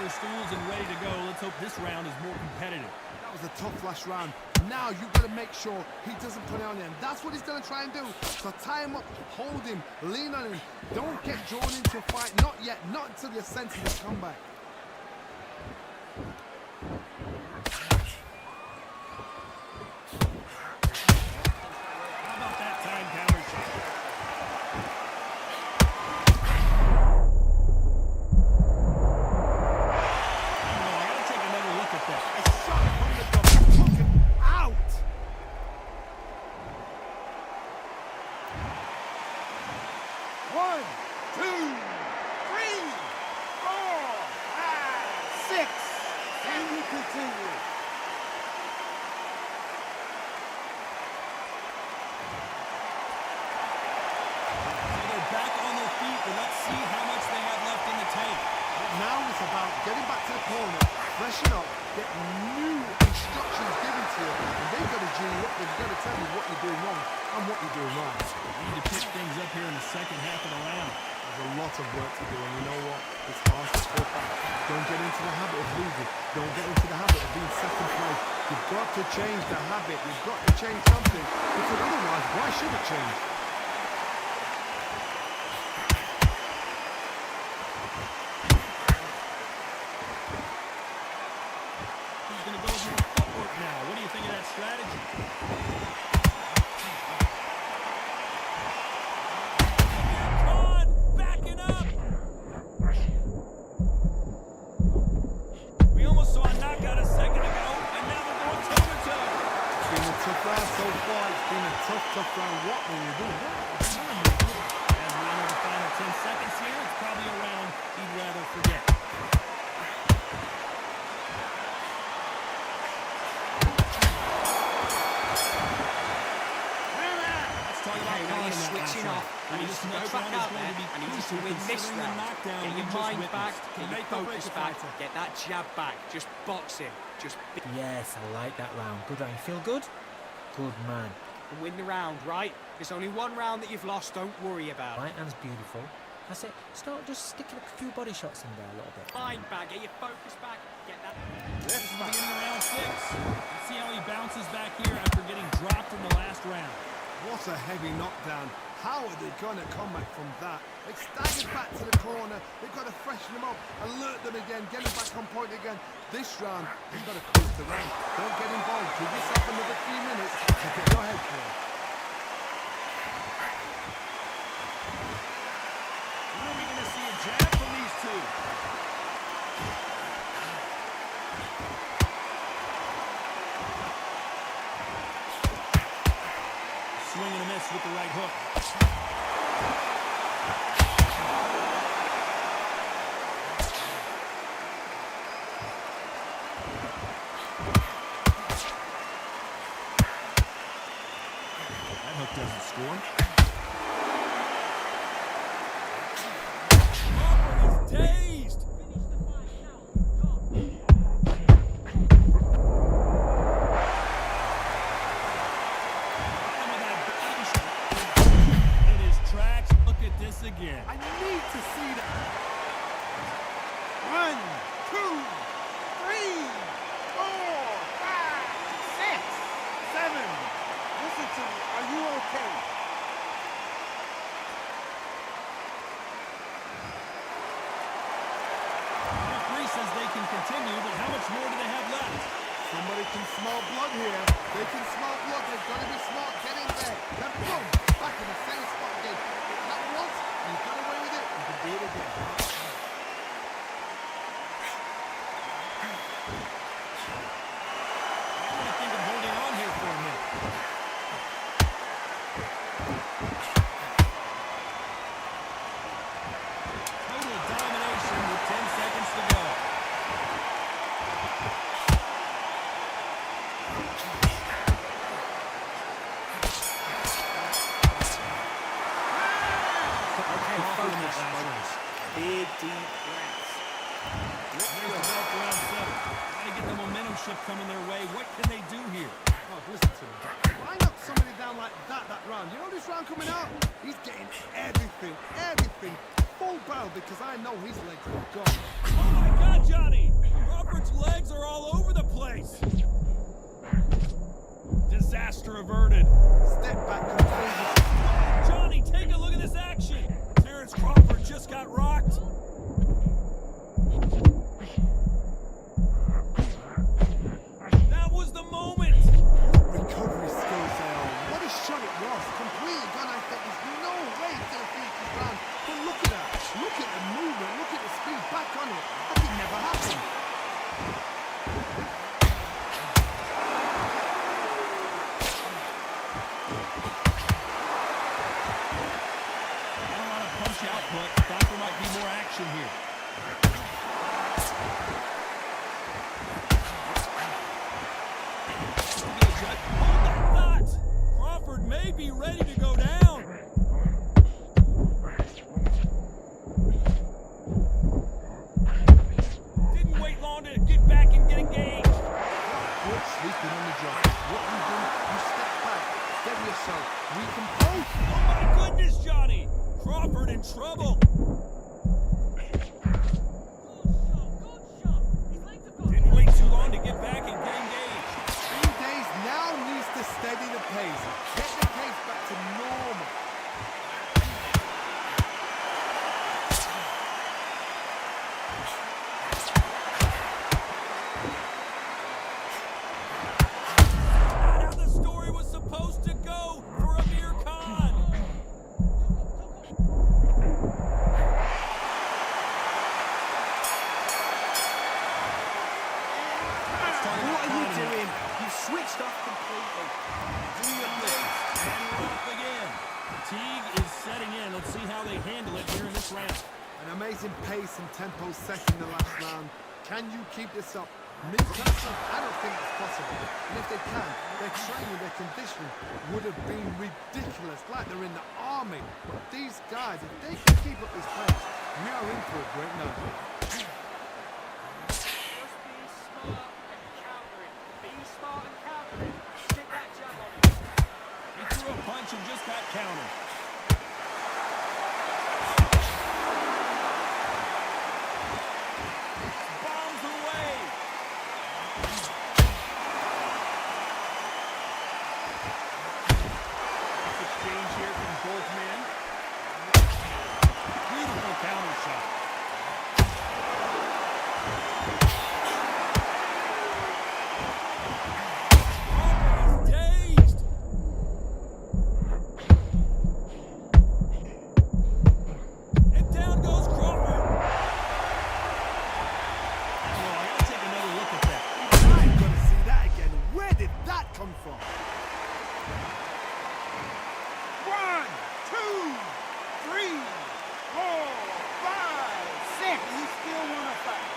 their stools and ready to go. Let's hope this round is more competitive. That was a tough last round. Now you've got to make sure he doesn't put it on him. That's what he's going to try and do. So tie him up, hold him, lean on him. Don't get drawn into a fight. Not yet. Not until you're sensing his comeback. How about that time counter shot? I got to take another look at that. A shot from the top. Took him out. One, two, three, four, five, six. And you continue. So they're back on their feet, and let's see how much they have left in the tank. Now it's about getting back to the corner, freshen up, get new instructions given to you, and they've got to G you up, they've got to tell you what you're doing wrong and what you're doing right. We need to pick things up here in the second half of the round. There's a lot of work to do, and you know what? It's hard to score back. Don't get into the habit of losing. Don't get into the habit of being second place. You've got to change the habit. You've got to change something, because otherwise, why should it change? He's going to go with more footwork now. What do you think of that strategy? Con backing up. We almost saw a knockout a second ago, and now they're going toe-to-toe. It's been a tough round so far. It's been a tough round. What will you do? As we enter the final 10 seconds here, it's probably a round he'd rather forget. Let's talk about now Conn you're in that switching last off. round. And you just This go next back round is out going there to be and you just crucial win this considering the round. knockdown Get we your just mind witnessed. back, get your Make or break focus the back, fighter. get that jab back. Just box him. Just Yes, I like that round. Good round. You feel good? Good man. win the round, right? There's only one round that you've lost. Don't worry about it. Right hand's beautiful. That's it. Start just sticking a few body shots in there a little bit. Mind back. Get your focus back. Get that. This is the beginning of round 6. Let's see how he bounces back here after getting dropped in the last round. What a heavy knockdown. How are they going to come back from that? They staggered back to the corner. They've got to freshen them up, alert them again, get them back on point again. This round, they've got to cruise the round. Don't get involved. Give yourself another 3 minutes to get your head clear. When are we going to see a jab from these two? Swing and a miss with the right hook. That hook doesn't score. Crawford is dazed. In his tracks, look at this again. I need to see that. 1, 2, 3, 4, 5, 6, 7. Listen to me. Are you okay? Referee says they can continue, but how much more do they have left? Somebody can smell blood here. They can smell blood. They've got to be smart. Get in there. Then boom, back in the same spot again. That once, you got away with it, you can do it again. I'm going to think of holding on here for a minute. Total domination with 10 seconds to go. Okay, focus. Big deep breaths. There's the bell for round 7. Trying to get the momentum shift coming their way. What can they do here? Oh, listen to me. Why knock somebody down like that round? You know this round coming out? He's getting everything, full barrel, because I know his legs are gone. Oh my God, Johnny. Crawford's legs are all over the place. Disaster averted. Step back and Johnny, take a look at this action. Terrence Crawford just got rocked. That was the moment. recovery skills there. What a shot it was. Completely gone. I think there's no way to finish this round. But look at that. Look at the movement. Look at the speed. Back on it. Like it never happened. Not a lot of punch output. Thought there might be more action here. Hold that thought. Crawford may be ready to go down. Didn't wait long to get back and get engaged. Good sleeping on the job. What you do, you step back. Steady yourself. Recompose. Oh my goodness, Johnny. Crawford in trouble. Didn't wait too long to get back and get engaged. 3 days now needs to steady the pace. Get the pace back to normal. Not how the story was supposed to go for Amir Khan. What are you doing? You've switched off completely. Do your legs and we're off again. Fatigue is setting in. Let's see how they handle it here in this round. An amazing pace and tempo set in the last round. Can you keep this up? Me personally, I don't think it's possible. And if they can, their training, their conditioning would have been ridiculous, like they're in the army. But these guys, if they can keep up this pace, we are in for a great night. Just be smart and counter it. Be smart and counter it. Stick that jab on it. He threw a punch and just got countered. Bombs away. Exchange here from both men. Beautiful counter shot. Crawford is dazed. And down goes Crawford. Oh, I gotta take another look at that. I'm going to see that again. Where did that come from? 1, 2, 3, 4, 5, 6. You still want to fight?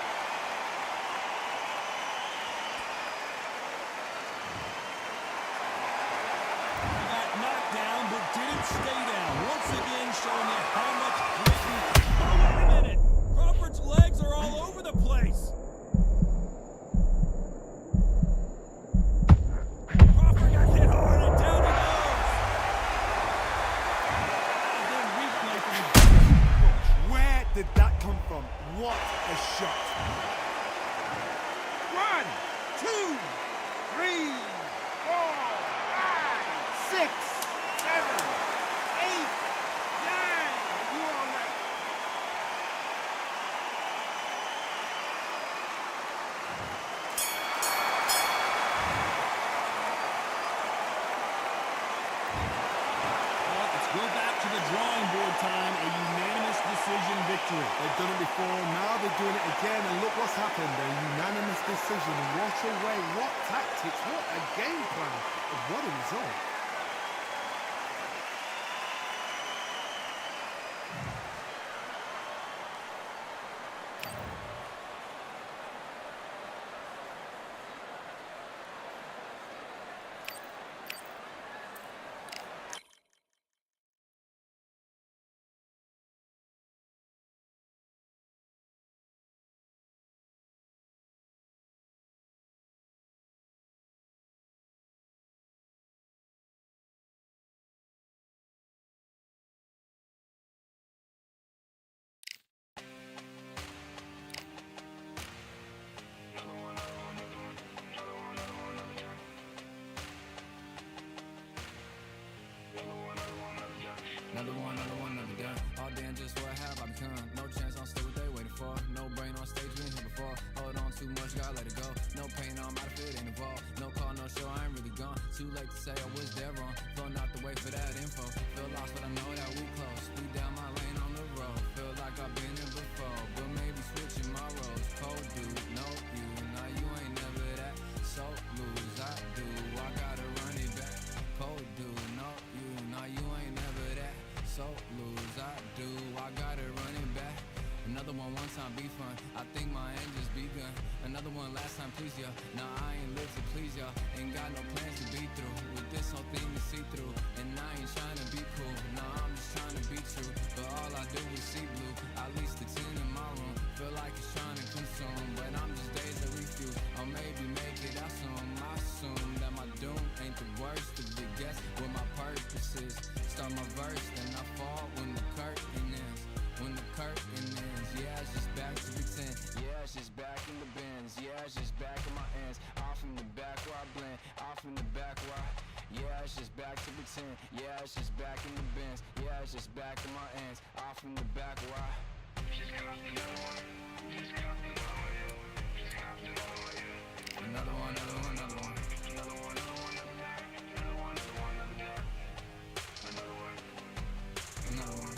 He got knocked down, but didn't stay down. Once again, showing you how much grit and... Oh, wait a minute! Crawford's legs are all over the place. Crawford got hit hard and down he goes. And then replay from the... Where did that come from? What a shot. 1, 2, 3, 4, 5, 6, 7, 8, 9. You all right? Well, let's go back to the drawing board time. A unanimous decision victory. They've done it before, now they're doing it again, and look what's happened. A unanimous decision. What a way, what tactics, what a game plan, and what a result. too much, gotta let it go. No pain, I'm out of it, ain't involved. No call, no show, I ain't really gone. Too late to say I was there wrong. Flown out the way for that info. Feel lost, but I know that we close. We down my lane on the road. Feel like I've been here before, but maybe switching my roles. Cold dude, no you, now you ain't never that. So lose, I do, I gotta run it back. Cold dude, no you, now you ain't never that. So lose, I do, I gotta run it back. Another one time be fun, I think my end just begun. Another one last time please ya. Nah, I ain't live to please y'all. Ain't got no plans to be through with this whole thing to see through. And I ain't trying to be cool, nah, I'm just trying to be true. But all I do is see blue, at least the 10 in my room. Feel like it's trying to consume, but I'm just days of refuse. Or maybe make it out soon. I assume that my doom ain't the worst of the guess what my purpose is. Start my verse, then I fall when the curtain ends. When the curtain ends, yeah, it's just back to pretend. Yeah, it's just back in the bins. Yeah, it's just back in my ends. Off in the back where I blend. Off in the back where I... Yeah, it's just back to pretend. Yeah, it's just back in the bins. Yeah, it's just back in my ends. Off in the back where I... Another one, another one, another one. Another one, another one, another one, another one, another one. Another one.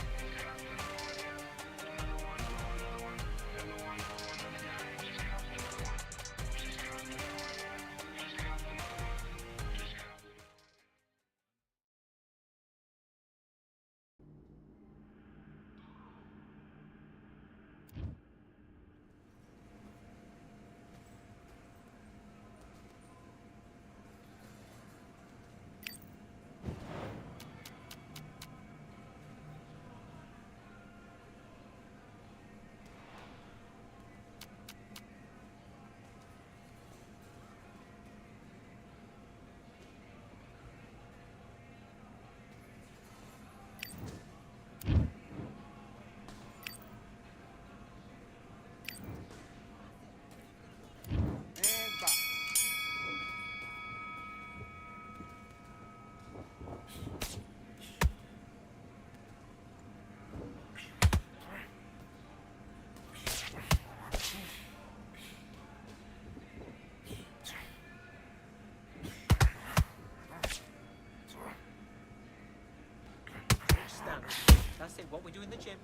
That's it, what we do in the gym.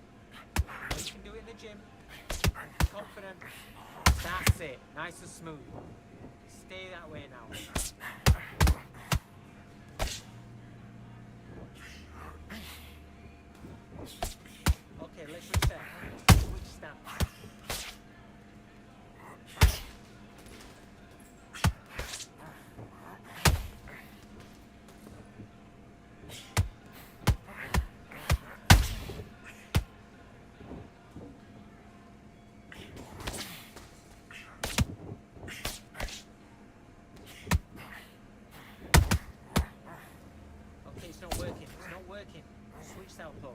You can do it in the gym. Confident. That's it, nice and smooth. Stay that way now. Okay, let's reset. Switch stance. It's not working. Switch southpaw.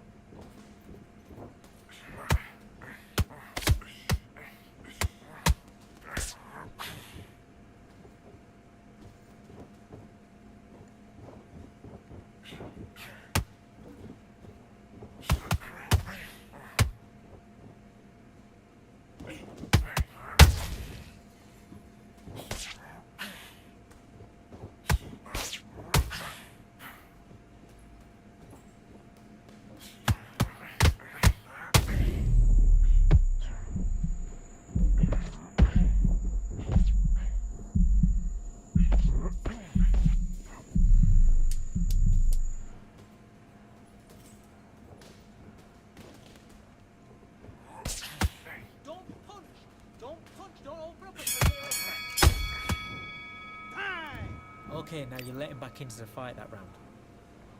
Okay, now you're letting back into the fight that round.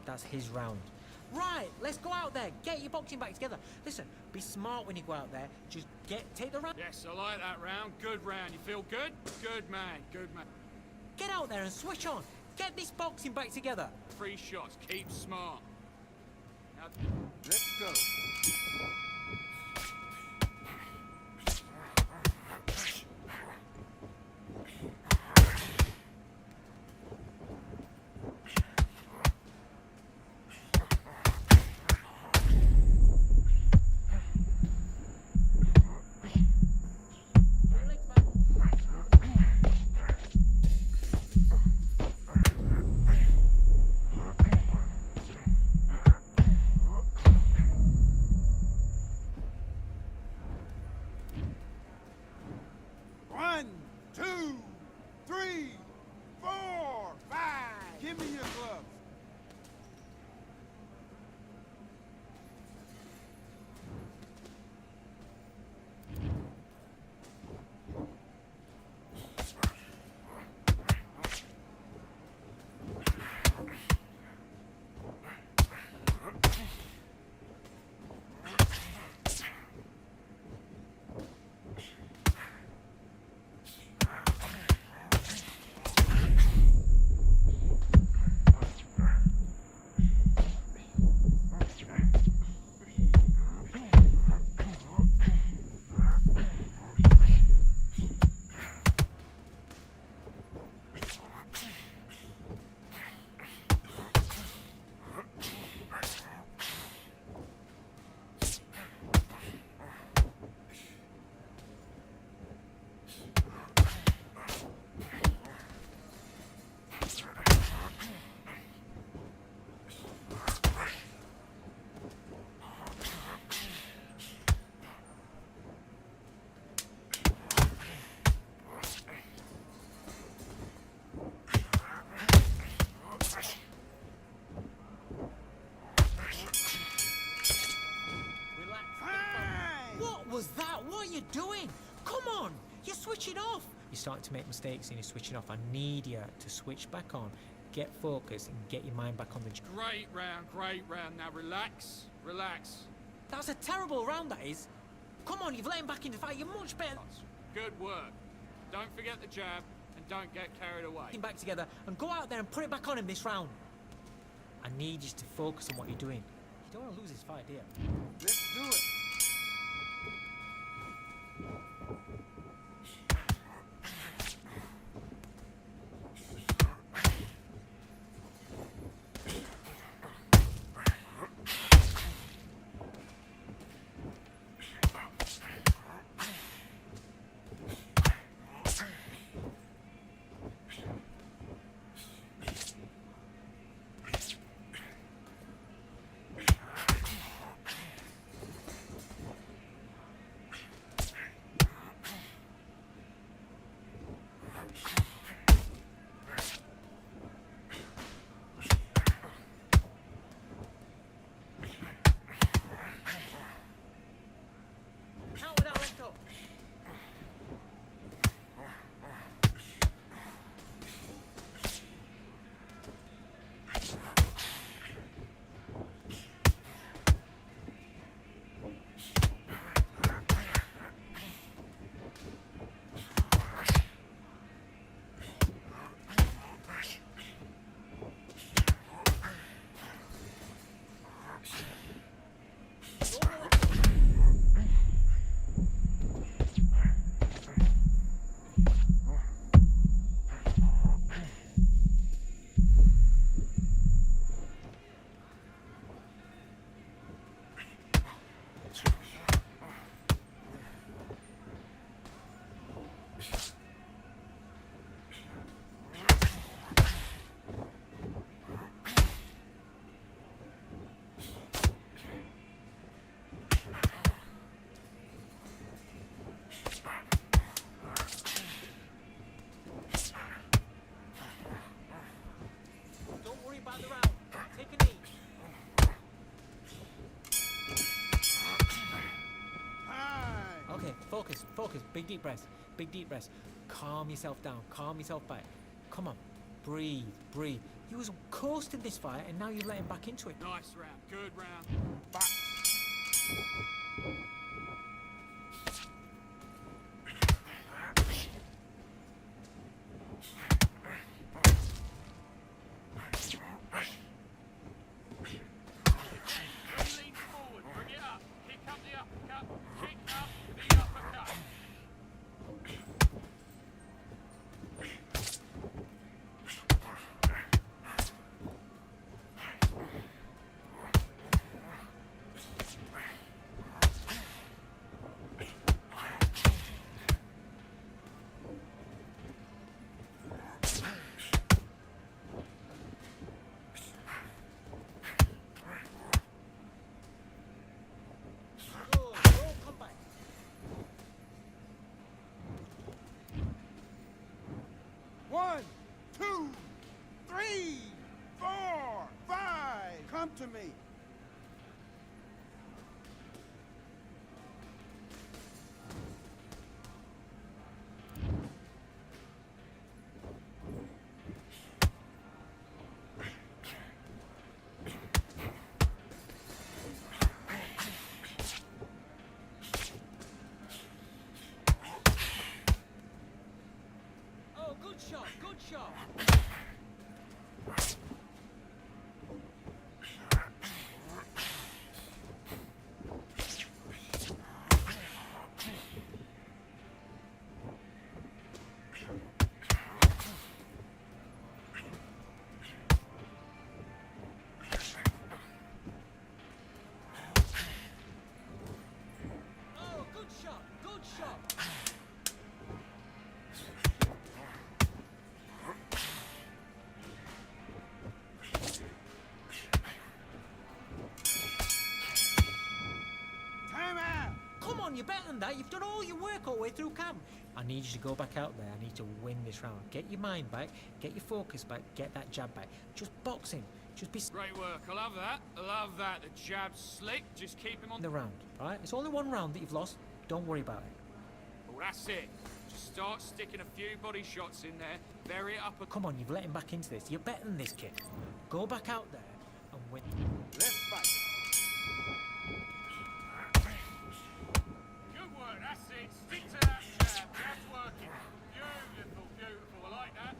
That's his round. Right, let's go out there. Get your boxing back together. Listen, be smart when you go out there. Just take the round. Yes, I like that round. Good round. You feel good? Good man, good man. Get out there and switch on. Get this boxing back together. 3 shots. Keep smart. Now, let's go. 2, 3, 4, 5. Give me your gloves. Was that? What are you doing? Come on! You're switching off! You're starting to make mistakes and you're switching off. I need you to switch back on, get focused, and get your mind back on the... Great round, great round. Now relax, relax. That's a terrible round, that is. Come on, you've let him back into the fight. You're much better. Good work. Don't forget the jab and don't get carried away. Get him back together and go out there and put it back on him this round. I need you to focus on what you're doing. You don't want to lose this fight, do you? Let's do it. Focus. Big deep breaths. Big deep breaths. Calm yourself down. Calm yourself back. Come on. Breathe. You was coasting this fight and now you've let him back into it. Nice round. Good round. Back. to me. Oh, good shot, good shot. Oh, good shot, good shot. Time out. Come on, you're better than that. You've done all your work all the way through camp. I need you to go back out there. I need to win this round. Get your mind back, get your focus back, get that jab back. Just boxing. Just be Great work. I love that. I love that. The jab's slick. Just keep him on the round, all right? It's only one round that you've lost. Don't worry about it. Oh, that's it. Just start sticking a few body shots in there. Bury it up. Come on, you've let him back into this. You're better than this kid. Go back out there and win. Let's fight. Good work. That's it. Stick to that jab. Jab's working. Beautiful, beautiful. I like that.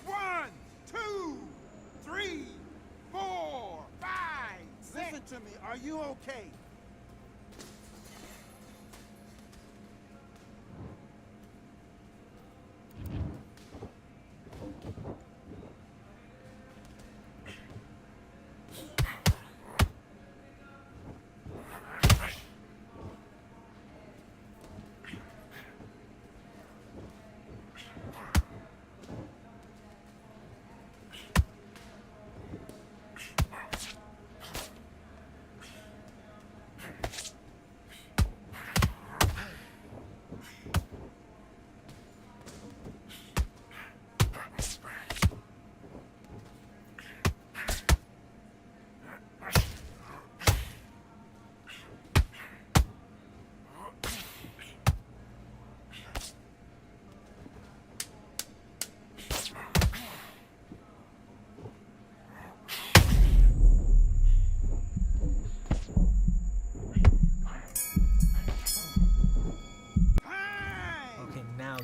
One, two, three, four, five, six. Listen to me. Are you okay?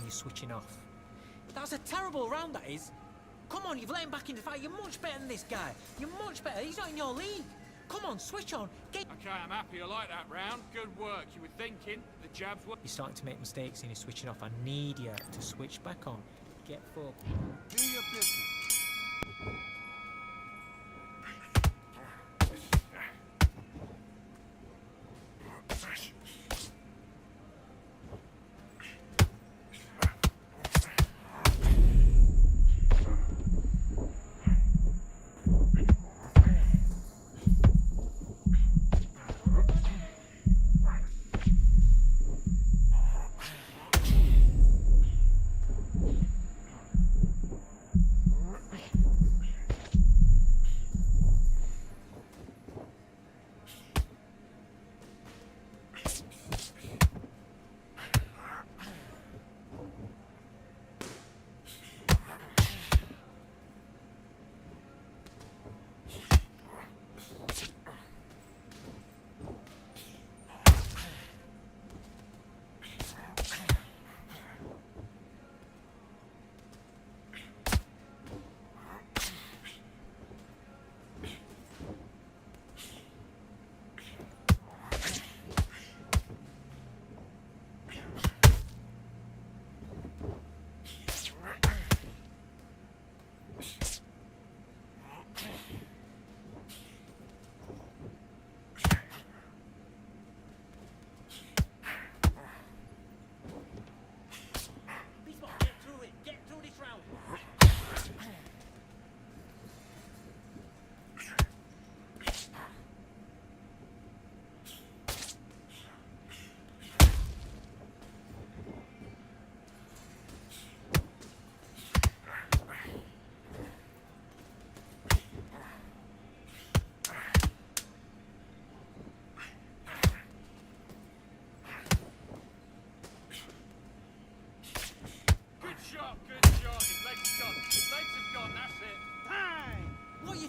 You're switching off. That's a terrible round, that is. Come on, you've let him back in the fight. You're much better than this guy. You're much better. He's not in your league. Come on, switch on. Get. Okay, I'm happy. I like that round. Good work. You were thinking. The jab's work. You're starting to make mistakes and you're switching off. I need you to switch back on. Get focused. Do your business.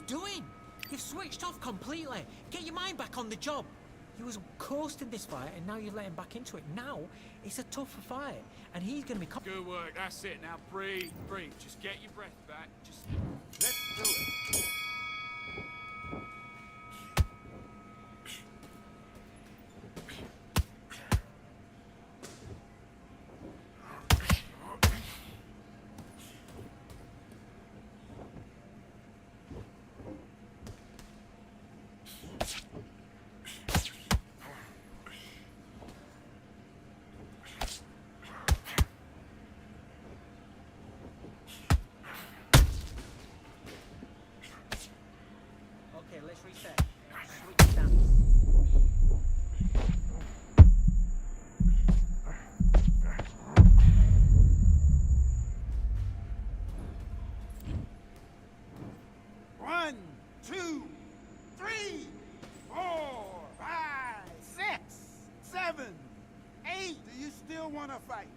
doing? You've switched off completely. Get your mind back on the job. You was coasting this fight, and now you're letting back into it. Now, it's a tougher fight, and he's going to be... Good work, that's it. Now breathe, breathe. Just get your breath back. Just let's do it. Okay, let's reset. Switch stance. One, two, three, 4, 5, 6, 7, 8. Do you still want to fight?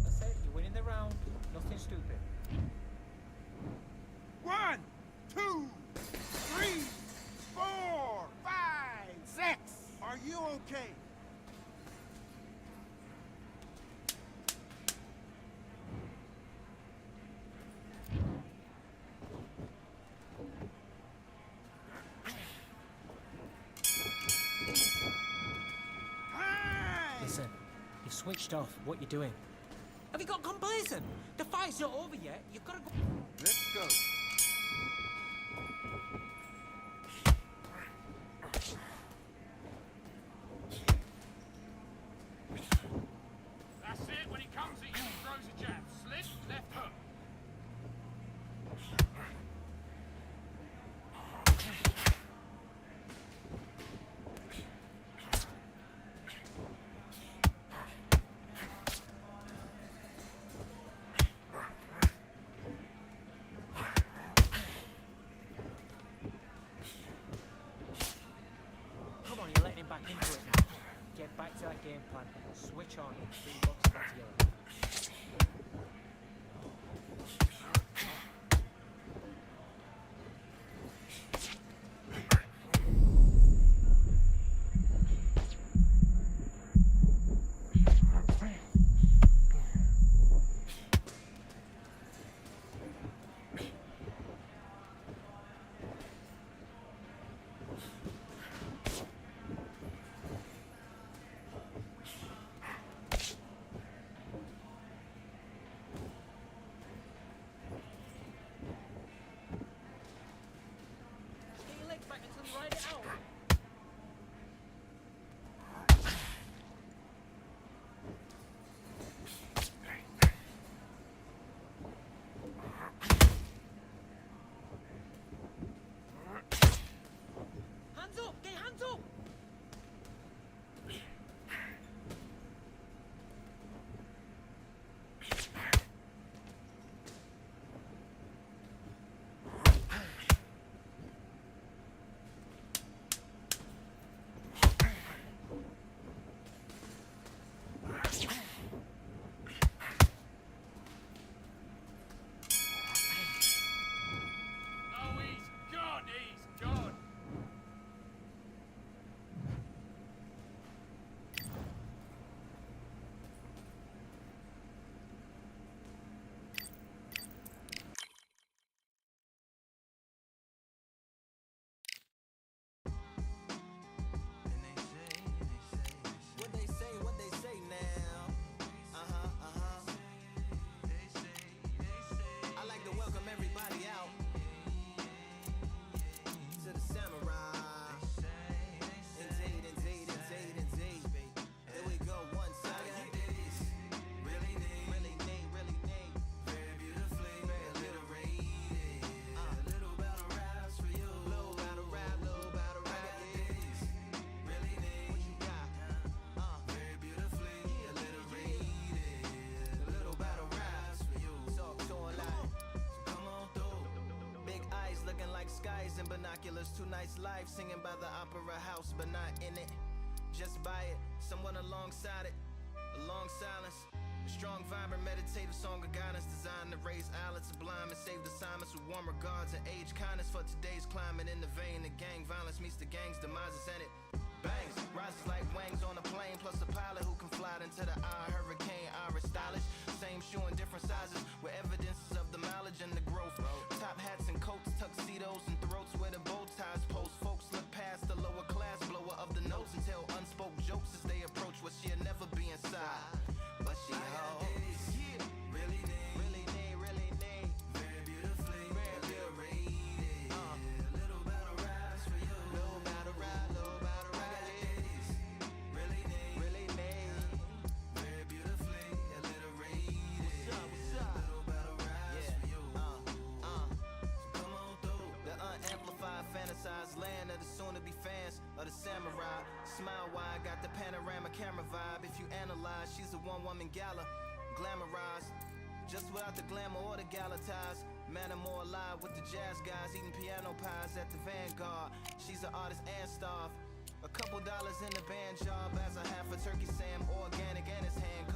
That's it. You're winning the round. Nothing stupid. 1, 2, 3, 4, 5, 6. Are you okay? Listen, you've switched off. What you doing? Have you got complacent? The fight's not over yet. You've got to go... Let's go. That's it. When he comes at you, he throws a jab. Slip, left hook. Come on, you're letting him back into it now. Get back to that game plan. Switch on. Get your boxing back together. It's too nice life, singing by the opera house, but not in it. Just by it, someone alongside it. A long silence, a strong, vibrant, meditative song of guidance designed to raise eyelids sublime and save assignments with warm regards and age kindness for today's climate. In the vein of gang violence meets the gang's demises, and it bangs, rises like wings on a plane, plus a pilot who can fly into the eye. Hurricane, Irish stylish, same shoe in different sizes with evidences of the mileage and the growth. Top hats and coats, tuxedos and throats where the bow ties post. Folks look past the lower class blower of the notes and tell unspoke jokes as they approach what she'll never be inside. But she holds, really need, very beautifully, rated. Little battle rise for you, little battle ride, really need, very beautifully, alliterated. What's up? Little battle rise for you. So come on through the unamplified, fantasized land of the soon-to-be fans of the samurai. Smile wide, got the panorama camera vibe. If you analyze, she's a one-woman gala, glamorized, just without the glamour or the gala ties. Man, I'm more alive with the jazz guys, eating piano pies at the Vanguard. She's an artist and staff. A couple dollars in the band job as a half a turkey Sam, organic and his hand carved.